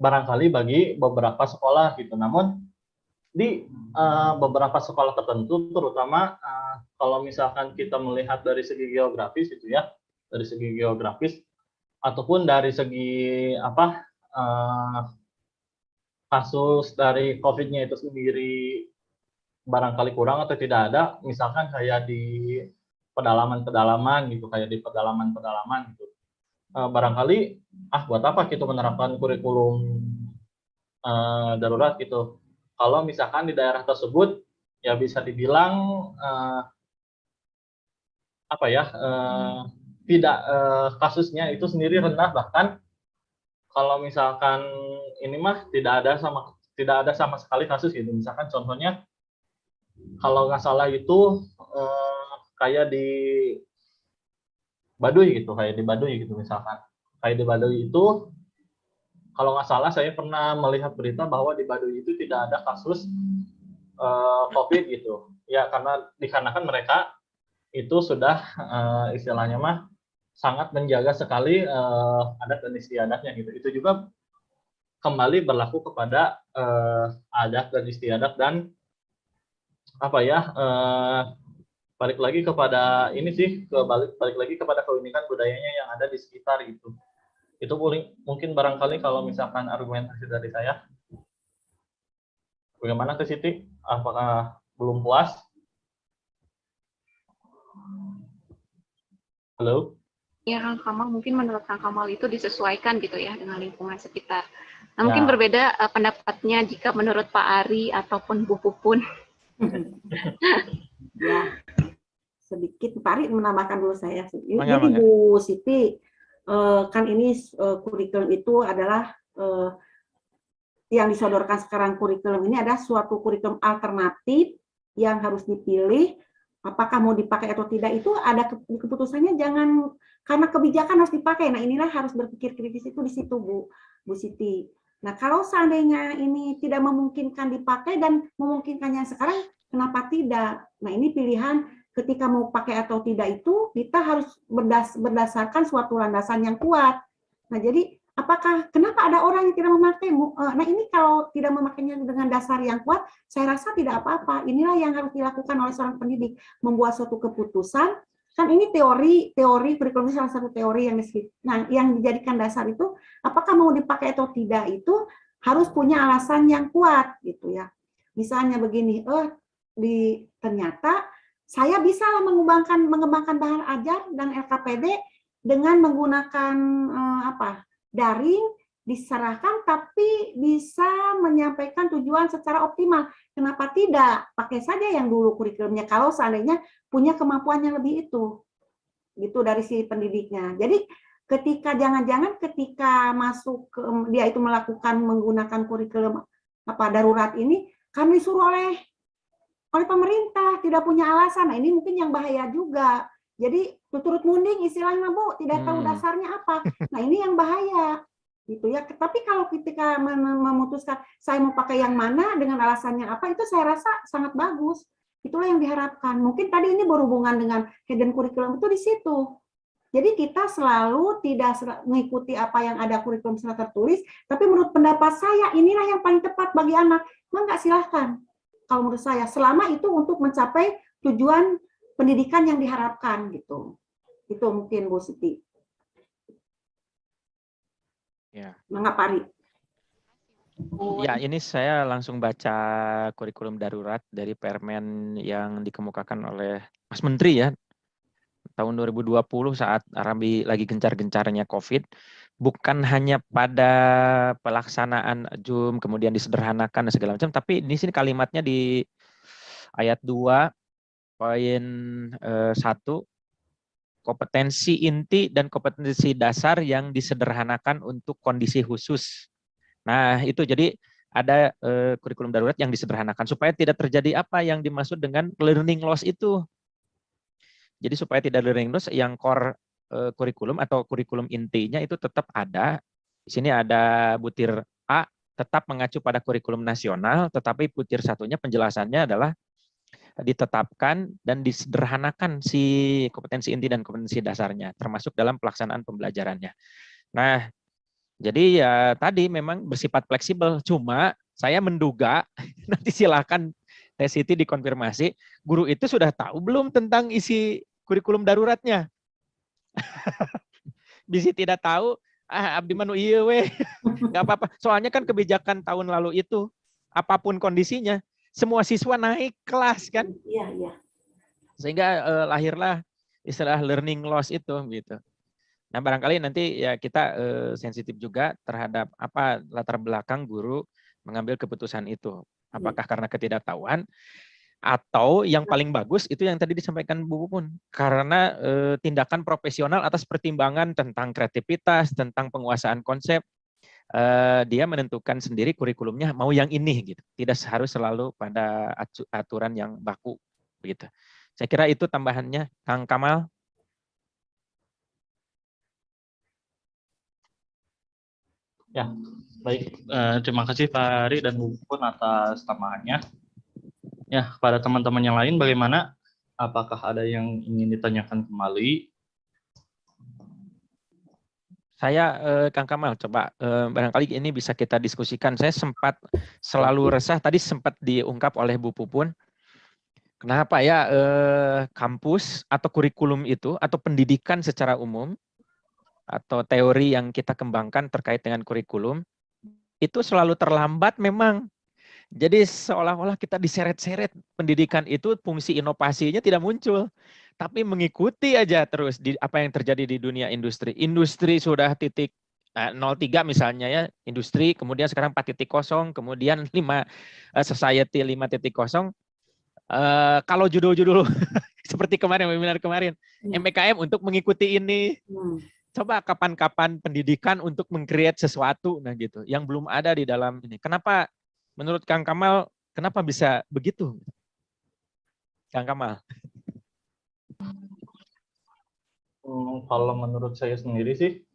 barangkali bagi beberapa sekolah gitu. Namun di beberapa sekolah tertentu, terutama kalau misalkan kita melihat dari segi geografis itu ya, dari segi geografis ataupun dari segi kasus dari COVID-nya itu sendiri barangkali kurang atau tidak ada, misalkan kayak di pedalaman-pedalaman gitu, kayak di pedalaman-pedalaman gitu. Barangkali buat apa kita menerapkan kurikulum darurat gitu. Kalau misalkan di daerah tersebut ya bisa dibilang tidak kasusnya itu sendiri rendah, bahkan kalau misalkan ini mah tidak ada sama sekali kasus gitu. Misalkan contohnya kalau nggak salah itu kayak di Baduy gitu misalkan. Kayak di Baduy itu kalau nggak salah saya pernah melihat berita bahwa di Baduy itu tidak ada kasus COVID gitu. Ya dikarenakan mereka itu sudah istilahnya mah sangat menjaga sekali adat dan istiadatnya gitu. Itu juga kembali berlaku kepada adat dan istiadat dan balik lagi kepada ini sih, balik lagi kepada keunikan budayanya yang ada di sekitar gitu. Itu mungkin barangkali kalau misalkan argumentasi dari saya. Bagaimana ke Siti? Apakah belum puas? Halo? Ya, Kang Kamal, mungkin menurut Kang Kamal itu disesuaikan gitu ya dengan lingkungan sekitar. Nah, mungkin berbeda pendapatnya jika menurut Pak Ari ataupun Bu Pupun. Ya, sedikit Pak Ari menambahkan dulu saya. Jadi Mangga. Bu Siti, kan ini kurikulum itu adalah yang disodorkan sekarang kurikulum ini adalah suatu kurikulum alternatif yang harus dipilih. Apakah mau dipakai atau tidak itu ada keputusannya, jangan karena kebijakan harus dipakai. Nah, inilah harus berpikir kritis itu di situ Bu Siti. Nah, kalau seandainya ini tidak memungkinkan dipakai dan memungkinkannya sekarang, kenapa tidak? Nah, ini pilihan ketika mau pakai atau tidak itu kita harus berdasarkan suatu landasan yang kuat. Nah, jadi kenapa ada orang yang tidak memakai? Nah, ini kalau tidak memakainya dengan dasar yang kuat, saya rasa tidak apa-apa. Inilah yang harus dilakukan oleh seorang pendidik, membuat suatu keputusan. Kan ini teori kurikulum salah satu teori yang dijadikan dasar itu, apakah mau dipakai atau tidak itu harus punya alasan yang kuat gitu ya. Misalnya begini, ternyata saya bisa mengembangkan bahan ajar dan LKPD dengan menggunakan daring, diserahkan tapi bisa menyampaikan tujuan secara optimal. Kenapa tidak? Pakai saja yang dulu kurikulumnya kalau seandainya punya kemampuan yang lebih itu. Gitu dari si pendidiknya. Jadi jangan-jangan ketika masuk dia itu menggunakan kurikulum darurat ini kan disuruh oleh pemerintah, tidak punya alasan. Nah, ini mungkin yang bahaya juga. Jadi turut munding istilahnya Bu, tidak tahu dasarnya apa. Nah, ini yang bahaya gitu ya. Tapi kalau ketika memutuskan saya mau pakai yang mana dengan alasannya apa, itu saya rasa sangat bagus. Itulah yang diharapkan. Mungkin tadi ini berhubungan dengan hidden curriculum itu di situ. Jadi kita selalu tidak mengikuti apa yang ada kurikulum secara tertulis, tapi menurut pendapat saya inilah yang paling tepat bagi anak. Maka silahkan. Kalau menurut saya, selama itu untuk mencapai tujuan pendidikan yang diharapkan gitu. Itu mungkin Bu Siti. Ya. Mangga Pak Ari. Ya, ini saya langsung baca kurikulum darurat dari Permen yang dikemukakan oleh Mas Menteri ya. Tahun 2020 saat lagi gencar-gencarnya COVID, bukan hanya pada pelaksanaan Zoom kemudian disederhanakan dan segala macam, tapi di sini kalimatnya di ayat 2 poin 1, kompetensi inti dan kompetensi dasar yang disederhanakan untuk kondisi khusus. Nah, itu jadi ada kurikulum darurat yang disederhanakan supaya tidak terjadi apa yang dimaksud dengan learning loss itu. Jadi supaya tidak learning loss, yang core kurikulum atau kurikulum intinya itu tetap ada. Di sini ada butir A tetap mengacu pada kurikulum nasional, tetapi butir satunya penjelasannya adalah ditetapkan dan disederhanakan si kompetensi inti dan kompetensi dasarnya, termasuk dalam pelaksanaan pembelajarannya. Nah, jadi ya tadi memang bersifat fleksibel, cuma Saya menduga, nanti silakan Teh Siti dikonfirmasi, guru itu sudah tahu belum tentang isi kurikulum daruratnya? Bisa tidak tahu, abdi manu iya weh, nggak apa-apa. Soalnya kan kebijakan tahun lalu itu, apapun kondisinya, semua siswa naik kelas kan, Iya, iya. sehingga lahirlah istilah learning loss itu gitu. Nah barangkali nanti ya kita sensitif juga terhadap apa latar belakang guru mengambil keputusan itu. Apakah karena ketidaktahuan atau yang paling bagus itu yang tadi disampaikan Bu Pupun, karena tindakan profesional atas pertimbangan tentang kreativitas, tentang penguasaan konsep, dia menentukan sendiri kurikulumnya mau yang ini gitu. Tidak harus selalu pada aturan yang baku begitu. Saya kira itu tambahannya, Kang Kamal. Ya, baik. Terima kasih Pak Ari dan Bu Pupun atas tambahannya. Ya, kepada teman-teman yang lain bagaimana? Apakah ada yang ingin ditanyakan kembali? Saya Kang Kamal, coba barangkali ini bisa kita diskusikan. Saya sempat selalu resah, tadi sempat diungkap oleh Bu Pupun. Kenapa ya kampus atau kurikulum itu, atau pendidikan secara umum, atau teori yang kita kembangkan terkait dengan kurikulum, itu selalu terlambat memang. Jadi seolah-olah kita diseret-seret, pendidikan itu fungsi inovasinya tidak muncul. Tapi mengikuti aja terus di apa yang terjadi di dunia industri. Industri sudah titik 03 misalnya ya, industri, kemudian sekarang 4.0, kemudian society 5.0. Kalau judul-judul seperti kemarin, webinar kemarin, MPKM untuk mengikuti ini. Coba kapan-kapan pendidikan untuk meng-create sesuatu, nah gitu, yang belum ada di dalam ini. Kenapa menurut Kang Kamal, kenapa bisa begitu? Kang Kamal. Kalau menurut saya sendiri sih,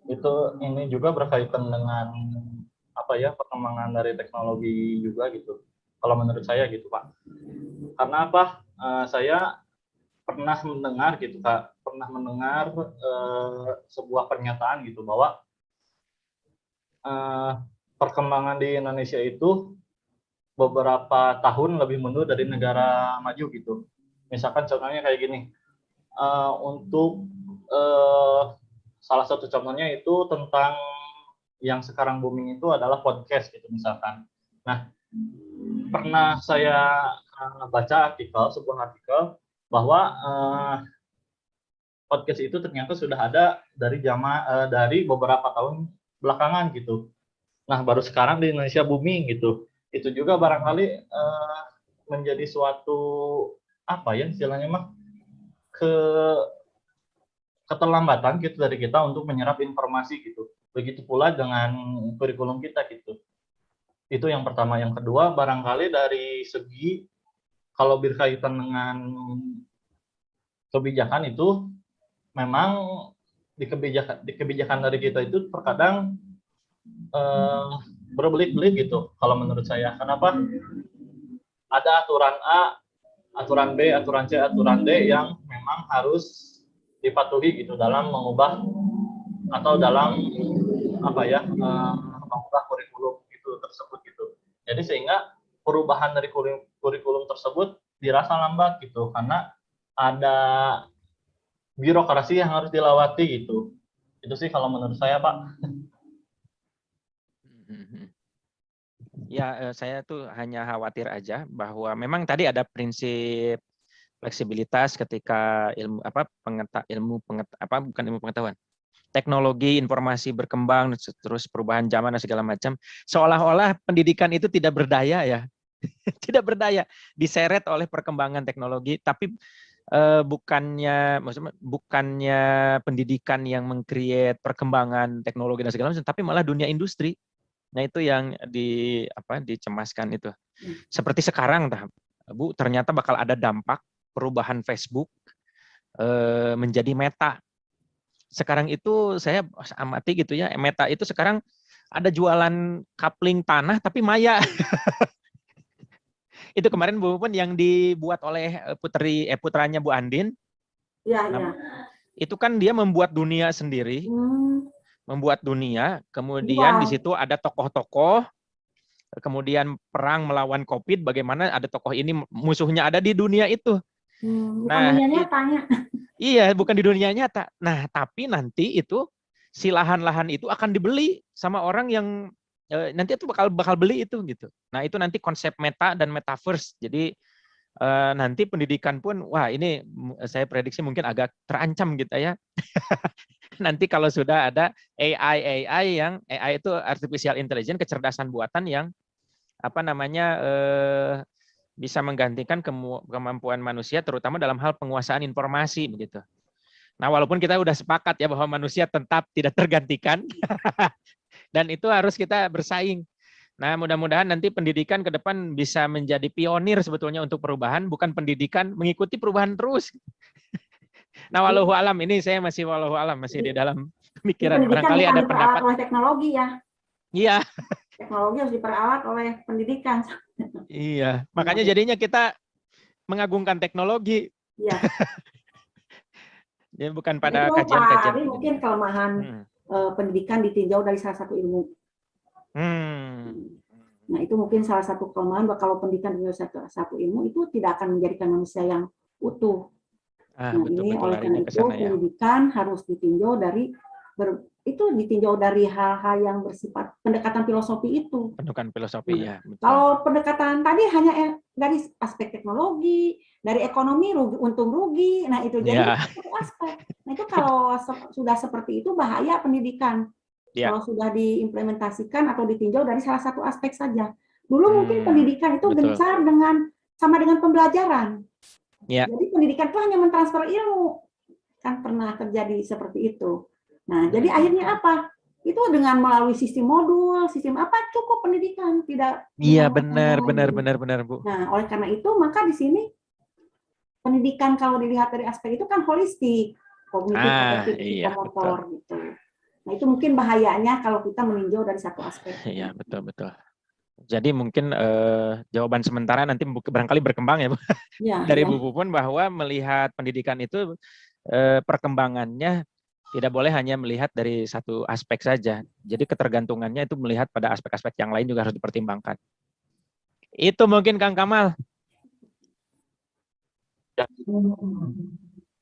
itu ini juga berkaitan dengan apa ya, perkembangan dari teknologi juga gitu. Kalau menurut saya gitu Pak. Karena apa? Saya pernah mendengar gitu Kak, sebuah pernyataan gitu bahwa perkembangan di Indonesia itu beberapa tahun lebih mundur dari negara maju gitu. Misalkan contohnya kayak gini, untuk salah satu contohnya itu tentang yang sekarang booming itu adalah podcast gitu misalkan. Nah, pernah saya baca sebuah artikel bahwa podcast itu ternyata sudah ada dari beberapa tahun belakangan gitu. Nah, baru sekarang di Indonesia booming gitu. Itu juga barangkali menjadi suatu apa ya istilahnya mah keterlambatan gitu dari kita untuk menyerap informasi gitu. Begitu pula dengan kurikulum kita gitu. Itu yang pertama. Yang kedua, barangkali dari segi kalau berkaitan dengan kebijakan itu memang di kebijakan dari kita itu terkadang berbelit-belit gitu kalau menurut saya. Kenapa? Ada aturan A, aturan B, aturan C, aturan D yang memang harus dipatuhi gitu dalam mengubah atau dalam mengubah kurikulum itu tersebut gitu. Jadi sehingga perubahan dari kurikulum tersebut dirasa lambat gitu karena ada birokrasi yang harus dilewati gitu. Itu sih kalau menurut saya Pak. Ya, saya tuh hanya khawatir aja bahwa memang tadi ada prinsip fleksibilitas ketika ilmu pengetahuan. Teknologi informasi berkembang, terus perubahan zaman dan segala macam, seolah-olah pendidikan itu tidak berdaya ya. Tidak berdaya, diseret oleh perkembangan teknologi, tapi bukannya pendidikan yang meng-create perkembangan teknologi dan segala macam, tapi malah dunia industri. Nah, itu yang dicemaskan itu. Seperti sekarang Bu, ternyata bakal ada dampak perubahan Facebook menjadi Meta. Sekarang itu saya amati gitu ya, Meta itu sekarang ada jualan kapling tanah tapi maya. Itu kemarin Bu pun yang dibuat oleh putranya Bu Andin. Ya, ya. Itu kan dia membuat dunia sendiri. Membuat dunia, kemudian di situ ada tokoh-tokoh, kemudian perang melawan COVID, bagaimana ada tokoh ini musuhnya ada di dunia itu. Bukan Nah, dunia nyatanya. iya, bukan di dunia nyata. Nah, tapi nanti itu si lahan-lahan itu akan dibeli sama orang yang nanti itu bakal beli itu gitu. Nah, itu nanti konsep meta dan metaverse. Jadi nanti pendidikan pun, wah ini saya prediksi mungkin agak terancam gitu ya. Nanti kalau sudah ada AI yang AI itu artificial intelligence, kecerdasan buatan yang apa namanya bisa menggantikan kemampuan manusia terutama dalam hal penguasaan informasi begitu. Nah, walaupun kita udah sepakat ya bahwa manusia tetap tidak tergantikan dan itu harus kita bersaing. Nah, mudah-mudahan nanti pendidikan ke depan bisa menjadi pionir sebetulnya untuk perubahan, bukan pendidikan mengikuti perubahan terus. Nah, wallahu alam, ini saya masih wallahu alam, masih di dalam pemikiran. Pendidikan Barangkali bukan ada diperalat pendapat. oleh teknologi ya. Iya. Teknologi harus diperalat oleh pendidikan. Iya, makanya jadinya kita mengagungkan teknologi. Iya. Ya, bukan pada Itu Pak kajian-kajian. Ari mungkin kelemahan pendidikan ditinjau dari salah satu ilmu. Nah, itu mungkin salah satu kelemahan bahwa kalau pendidikan dari satu ilmu itu tidak akan menjadikan manusia yang utuh. Nah, ini oleh karena itu pendidikan harus ditinjau dari hal-hal yang bersifat pendekatan filosofi itu. Pendekatan filosofi ya. Betul. Kalau pendekatan tadi hanya dari aspek teknologi, dari ekonomi untung rugi, nah itu jadi satu aspek. Nah itu kalau sudah seperti itu bahaya pendidikan. Kalau sudah diimplementasikan atau ditinjau dari salah satu aspek saja. Dulu mungkin pendidikan itu gencar sama dengan pembelajaran. Jadi pendidikan itu hanya mentransfer ilmu. Kan pernah terjadi seperti itu. Nah, jadi akhirnya apa? Itu dengan melalui sistem modul, sistem apa cukup pendidikan, tidak. Iya, benar, Bu. Nah, oleh karena itu maka di sini pendidikan kalau dilihat dari aspek itu kan holistik, kognitif, afektif, psikomotor gitu. Nah, itu mungkin bahayanya kalau kita meninjau dari satu aspek. Iya, betul. Jadi mungkin jawaban sementara nanti barangkali berkembang ya, Bu. Dari Bu Pupun bahwa melihat pendidikan itu perkembangannya tidak boleh hanya melihat dari satu aspek saja. Jadi ketergantungannya itu melihat pada aspek-aspek yang lain juga harus dipertimbangkan. Itu mungkin Kang Kamal. Ya.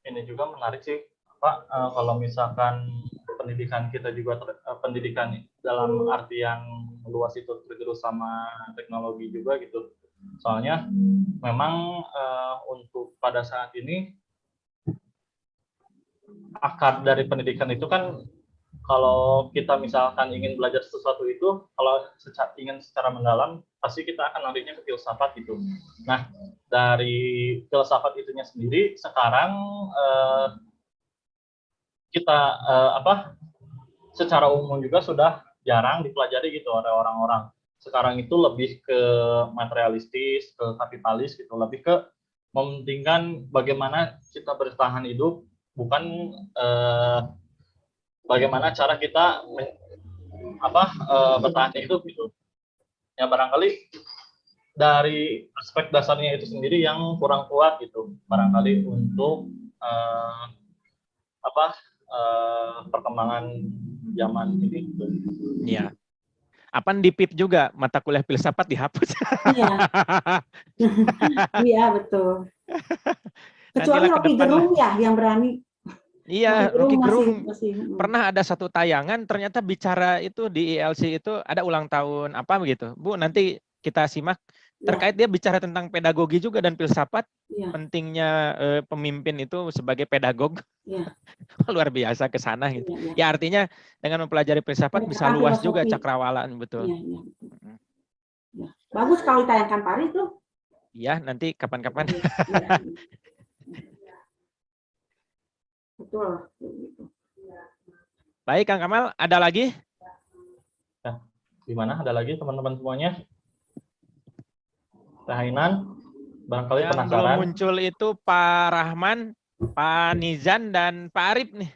Ini juga menarik sih, Pak, kalau misalkan pendidikan kita juga pendidikan dalam artian luas itu tergerus sama teknologi juga gitu. Soalnya memang untuk pada saat ini akar dari pendidikan itu kan kalau kita misalkan ingin belajar sesuatu itu, kalau ingin secara mendalam pasti kita akan larinya ke filsafat gitu. Nah, dari filsafat itunya sendiri sekarang kita secara umum juga sudah jarang dipelajari gitu oleh orang-orang. Sekarang itu lebih ke materialistis, ke kapitalis gitu, lebih ke mementingkan bagaimana kita bertahan hidup, bukan bagaimana cara kita bertahan hidup gitu. Ya barangkali dari aspek dasarnya itu sendiri yang kurang kuat gitu, barangkali untuk perkembangan zaman ini gitu. Iya. Apaan di PIP juga mata kuliah filsafat dihapus. Iya. Iya, betul. Kecuali Rocky Gerung ya yang berani. Iya, Rocky Gerung pernah ada satu tayangan ternyata bicara itu di ILC itu ada ulang tahun apa begitu. Bu, nanti kita simak terkait dia bicara tentang pedagogi juga dan filsafat. Pentingnya pemimpin itu sebagai pedagog. Luar biasa ke sana gitu. Ya artinya dengan mempelajari filsafat bisa luas juga cakrawala, betul. Ya. Bagus kalau ditayangkan Pak Ari tuh. Iya, nanti kapan-kapan. Betul. Baik, Kang Kamal, ada lagi? Nah, gimana? Ada lagi teman-teman semuanya? Rahinan, barangkali yang penasaran. Belum muncul itu Pak Rahman, Pak Nizan, dan Pak Arif nih.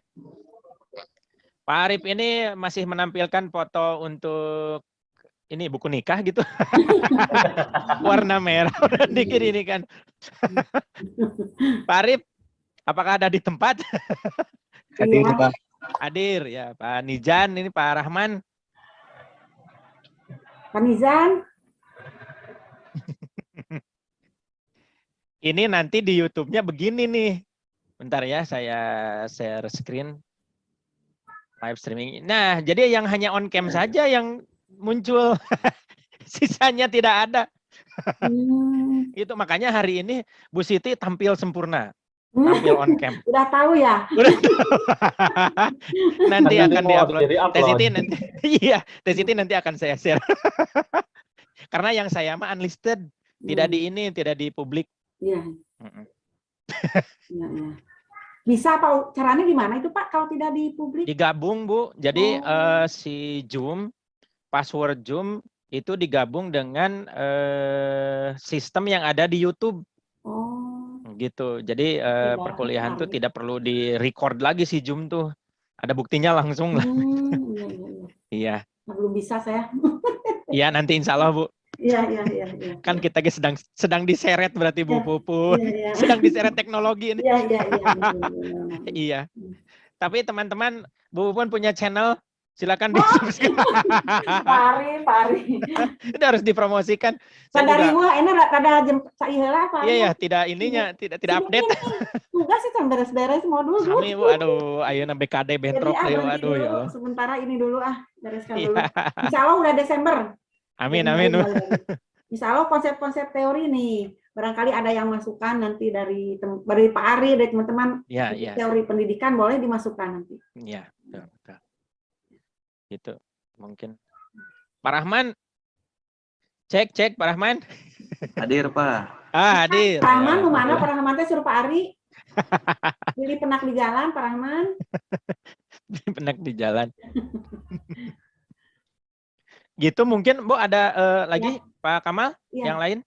Pak Arif ini masih menampilkan foto untuk ini buku nikah gitu. Warna merah udah dikit ini kan. Pak Arif, apakah ada di tempat? Hadir, Pak. Hadir ya, Pak Nizan, ini Pak Rahman. Pak Nizan. Ini nanti di YouTube-nya begini nih. Bentar ya, saya share screen live streaming. Nah, jadi yang hanya on cam saja yang muncul. Sisanya tidak ada. Itu makanya hari ini Bu Siti tampil sempurna. Tampil on cam. Udah tahu ya? Udah tahu. Nanti akan diupload. Jadi Teh Siti nanti, iya, Teh Siti nanti akan saya share. Karena yang saya mah unlisted, tidak di ini, tidak di publik. Iya. Iya, iya. Bisa Pak, caranya gimana itu Pak kalau tidak di publik? Digabung Bu, jadi si Zoom, password Zoom itu digabung dengan sistem yang ada di YouTube. Gitu. Jadi perkuliahan tuh tidak perlu di-record lagi si Zoom tuh. Ada buktinya langsung lah. Iya. Belum bisa saya. Iya, nanti insya Allah Bu. Iya. Kan kita sedang diseret berarti Bu Puput. Iya. Sedang diseret teknologi ini. Iya. Iya. Tapi teman-teman, Bu Puput punya channel, silakan di-subscribe. Pari. Itu harus dipromosikan. Sadari wah ini rada jam saihela Pak. Iya, tidak ininya, tidak update. Tugas sih beres-beres modul. Kami Bu, aduh, ayeuna BKD bentrok Jadi, aduh ya Allah. Sementara ini dulu bereskan dulu. Insya Allah udah Desember. Amin. Insya Allah konsep-konsep teori nih. Barangkali ada yang masukan nanti dari Pak Ari, dari teman-teman. Iya. Teori pendidikan boleh dimasukkan nanti. Iya, betul. Gitu, mungkin. Pak Rahman. Cek Pak Rahman. Hadir, Pak. Hadir. Pak Rahman, kemana Pak Rahman teh suruh Pak Ari? Pilih penak di jalan, Pak Rahman. Penak di jalan. Gitu mungkin Bu ada lagi Pak Kamal yang lain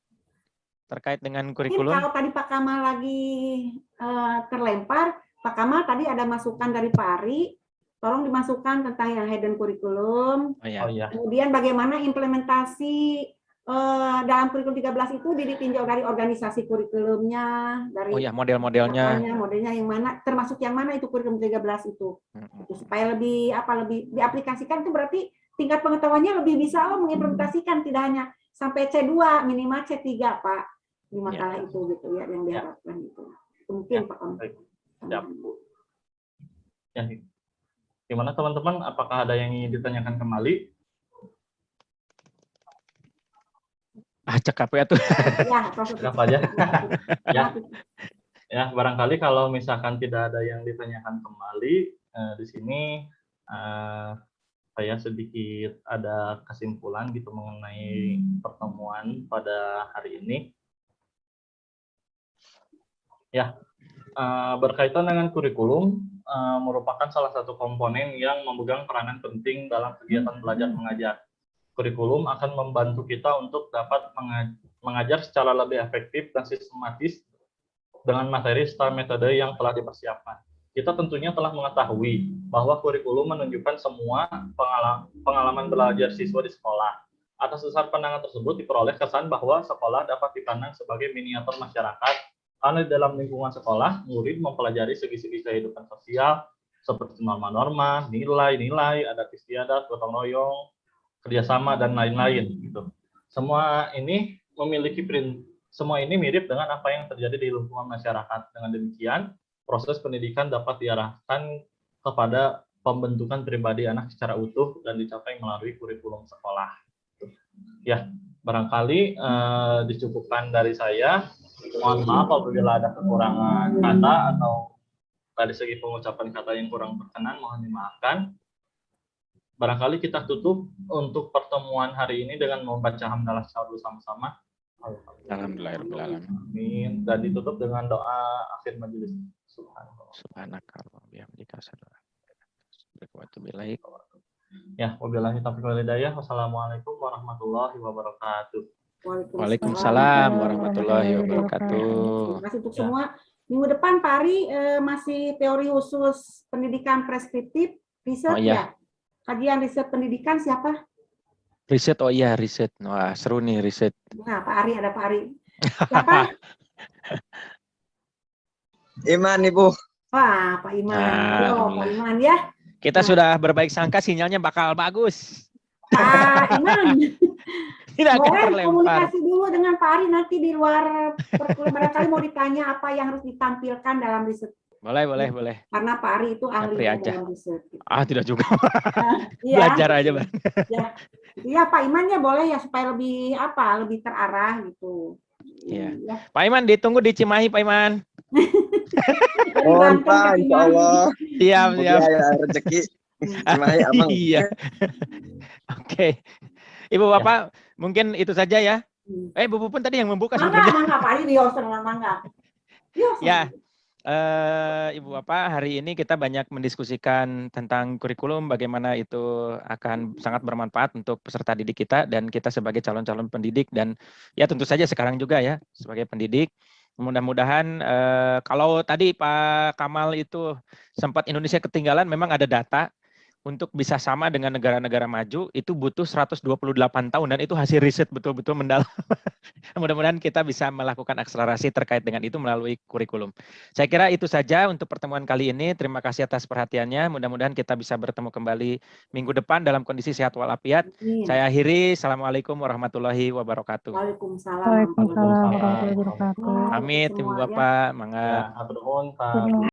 terkait dengan kurikulum. Mungkin kalau tadi Pak Kamal lagi terlempar, Pak Kamal tadi ada masukan dari Pak Ari, tolong dimasukkan tentang yang hidden kurikulum. Kemudian bagaimana implementasi dalam kurikulum 13 itu ditinjau dari organisasi kurikulumnya, dari model-modelnya. Modelnya yang mana, termasuk yang mana itu kurikulum 13 itu. Itu supaya lebih diaplikasikan, itu berarti tingkat pengetahuannya lebih bisa mengimplementasikan, tidak hanya sampai C2, minimal C3 Pak di makalah itu gitu ya yang diharapkan itu. Mungkin Pak Kamal. Gimana teman-teman? Apakah ada yang ingin ditanyakan kembali? Cekap ya tuh. Cekap aja. Ya, barangkali kalau misalkan tidak ada yang ditanyakan kembali, di sini saya sedikit ada kesimpulan gitu mengenai pertemuan pada hari ini. Ya, berkaitan dengan kurikulum, merupakan salah satu komponen yang memegang peranan penting dalam kegiatan belajar mengajar. Kurikulum akan membantu kita untuk dapat mengajar secara lebih efektif dan sistematis dengan materi serta metode yang telah dipersiapkan. Kita tentunya telah mengetahui bahwa kurikulum menunjukkan semua pengalaman belajar siswa di sekolah. Atas dasar pandangan tersebut diperoleh kesan bahwa sekolah dapat dipandang sebagai miniatur masyarakat, karena di dalam lingkungan sekolah, murid mempelajari segi-segi kehidupan sosial seperti norma-norma, nilai-nilai, adat istiadat, gotong royong, kerjasama dan lain-lain. Gitu. Semua ini mirip dengan apa yang terjadi di lingkungan masyarakat. Dengan demikian, proses pendidikan dapat diarahkan kepada pembentukan pribadi anak secara utuh dan dicapai melalui kurikulum sekolah. Ya, barangkali dicukupkan dari saya. Mohon maaf apabila ada kekurangan kata atau dari segi pengucapan kata yang kurang berkenan, mohon dimaafkan. Barangkali kita tutup untuk pertemuan hari ini dengan membaca hamdalah syahadat bersama-sama. Alhamdulillahirobbilalamin. Dan ditutup dengan doa akhir majelis. Subhanakallahumma bihamdika asyhadu an la ilaha illa anta. Ya, wabillahi taufiq wal hidayah. Wassalamualaikum warahmatullahi wabarakatuh. Waalaikumsalam warahmatullahi wabarakatuh. Terima kasih untuk semua. Minggu depan Pak Ari masih teori khusus pendidikan preskriptif, riset ya. Kajian riset pendidikan siapa? Riset, riset. Wah, seru nih riset. Nah, Pak Ari, ada Pak Ari. Siapa? Iman, Ibu. Wah, Pak Iman. Pak Iman ya. Kita sudah berbaik sangka sinyalnya bakal bagus. Pak Iman. Tidak akan Boleh terlempar. komunikasi dulu dengan Pak Ari nanti di luar perkuliahan. Barangkali mau ditanya apa yang harus ditampilkan dalam riset. Boleh. Karena Pak Ari itu Japri ahlinya aja. dalam riset. Gitu. Tidak juga. Iya, Belajar aja, gitu. Bang. Ya. Iya Pak Iman ya boleh ya supaya lebih terarah gitu. Iya. Ya. Pak Iman ditunggu di Cimahi, Pak Iman. Mohon Pak, insya Allah. Siap. Semoga ya rezeki. Cimahi aman. Iya. Oke. Ibu Bapak, mungkin itu saja ya. Bu Pupun tadi yang membuka sebenarnya. Mangga Pak Ari Diosen mangga. Ya. Ibu Bapak, hari ini kita banyak mendiskusikan tentang kurikulum, bagaimana itu akan sangat bermanfaat untuk peserta didik kita dan kita sebagai calon-calon pendidik dan ya tentu saja sekarang juga ya sebagai pendidik. Mudah-mudahan kalau tadi Pak Kamal itu sempat Indonesia ketinggalan, memang ada data untuk bisa sama dengan negara-negara maju itu butuh 128 tahun dan itu hasil riset betul-betul mendalam. Mudah-mudahan kita bisa melakukan akselerasi terkait dengan itu melalui kurikulum. Saya kira itu saja untuk pertemuan kali ini. Terima kasih atas perhatiannya. Mudah-mudahan kita bisa bertemu kembali minggu depan dalam kondisi sehat walafiat. Saya akhiri. Assalamualaikum warahmatullahi wabarakatuh. Waalaikumsalam. Waalaikumsalam warahmatullahi wabarakatuh. Amit Ibu Bapak, mangga. Ya, hatur nuhun, Pak.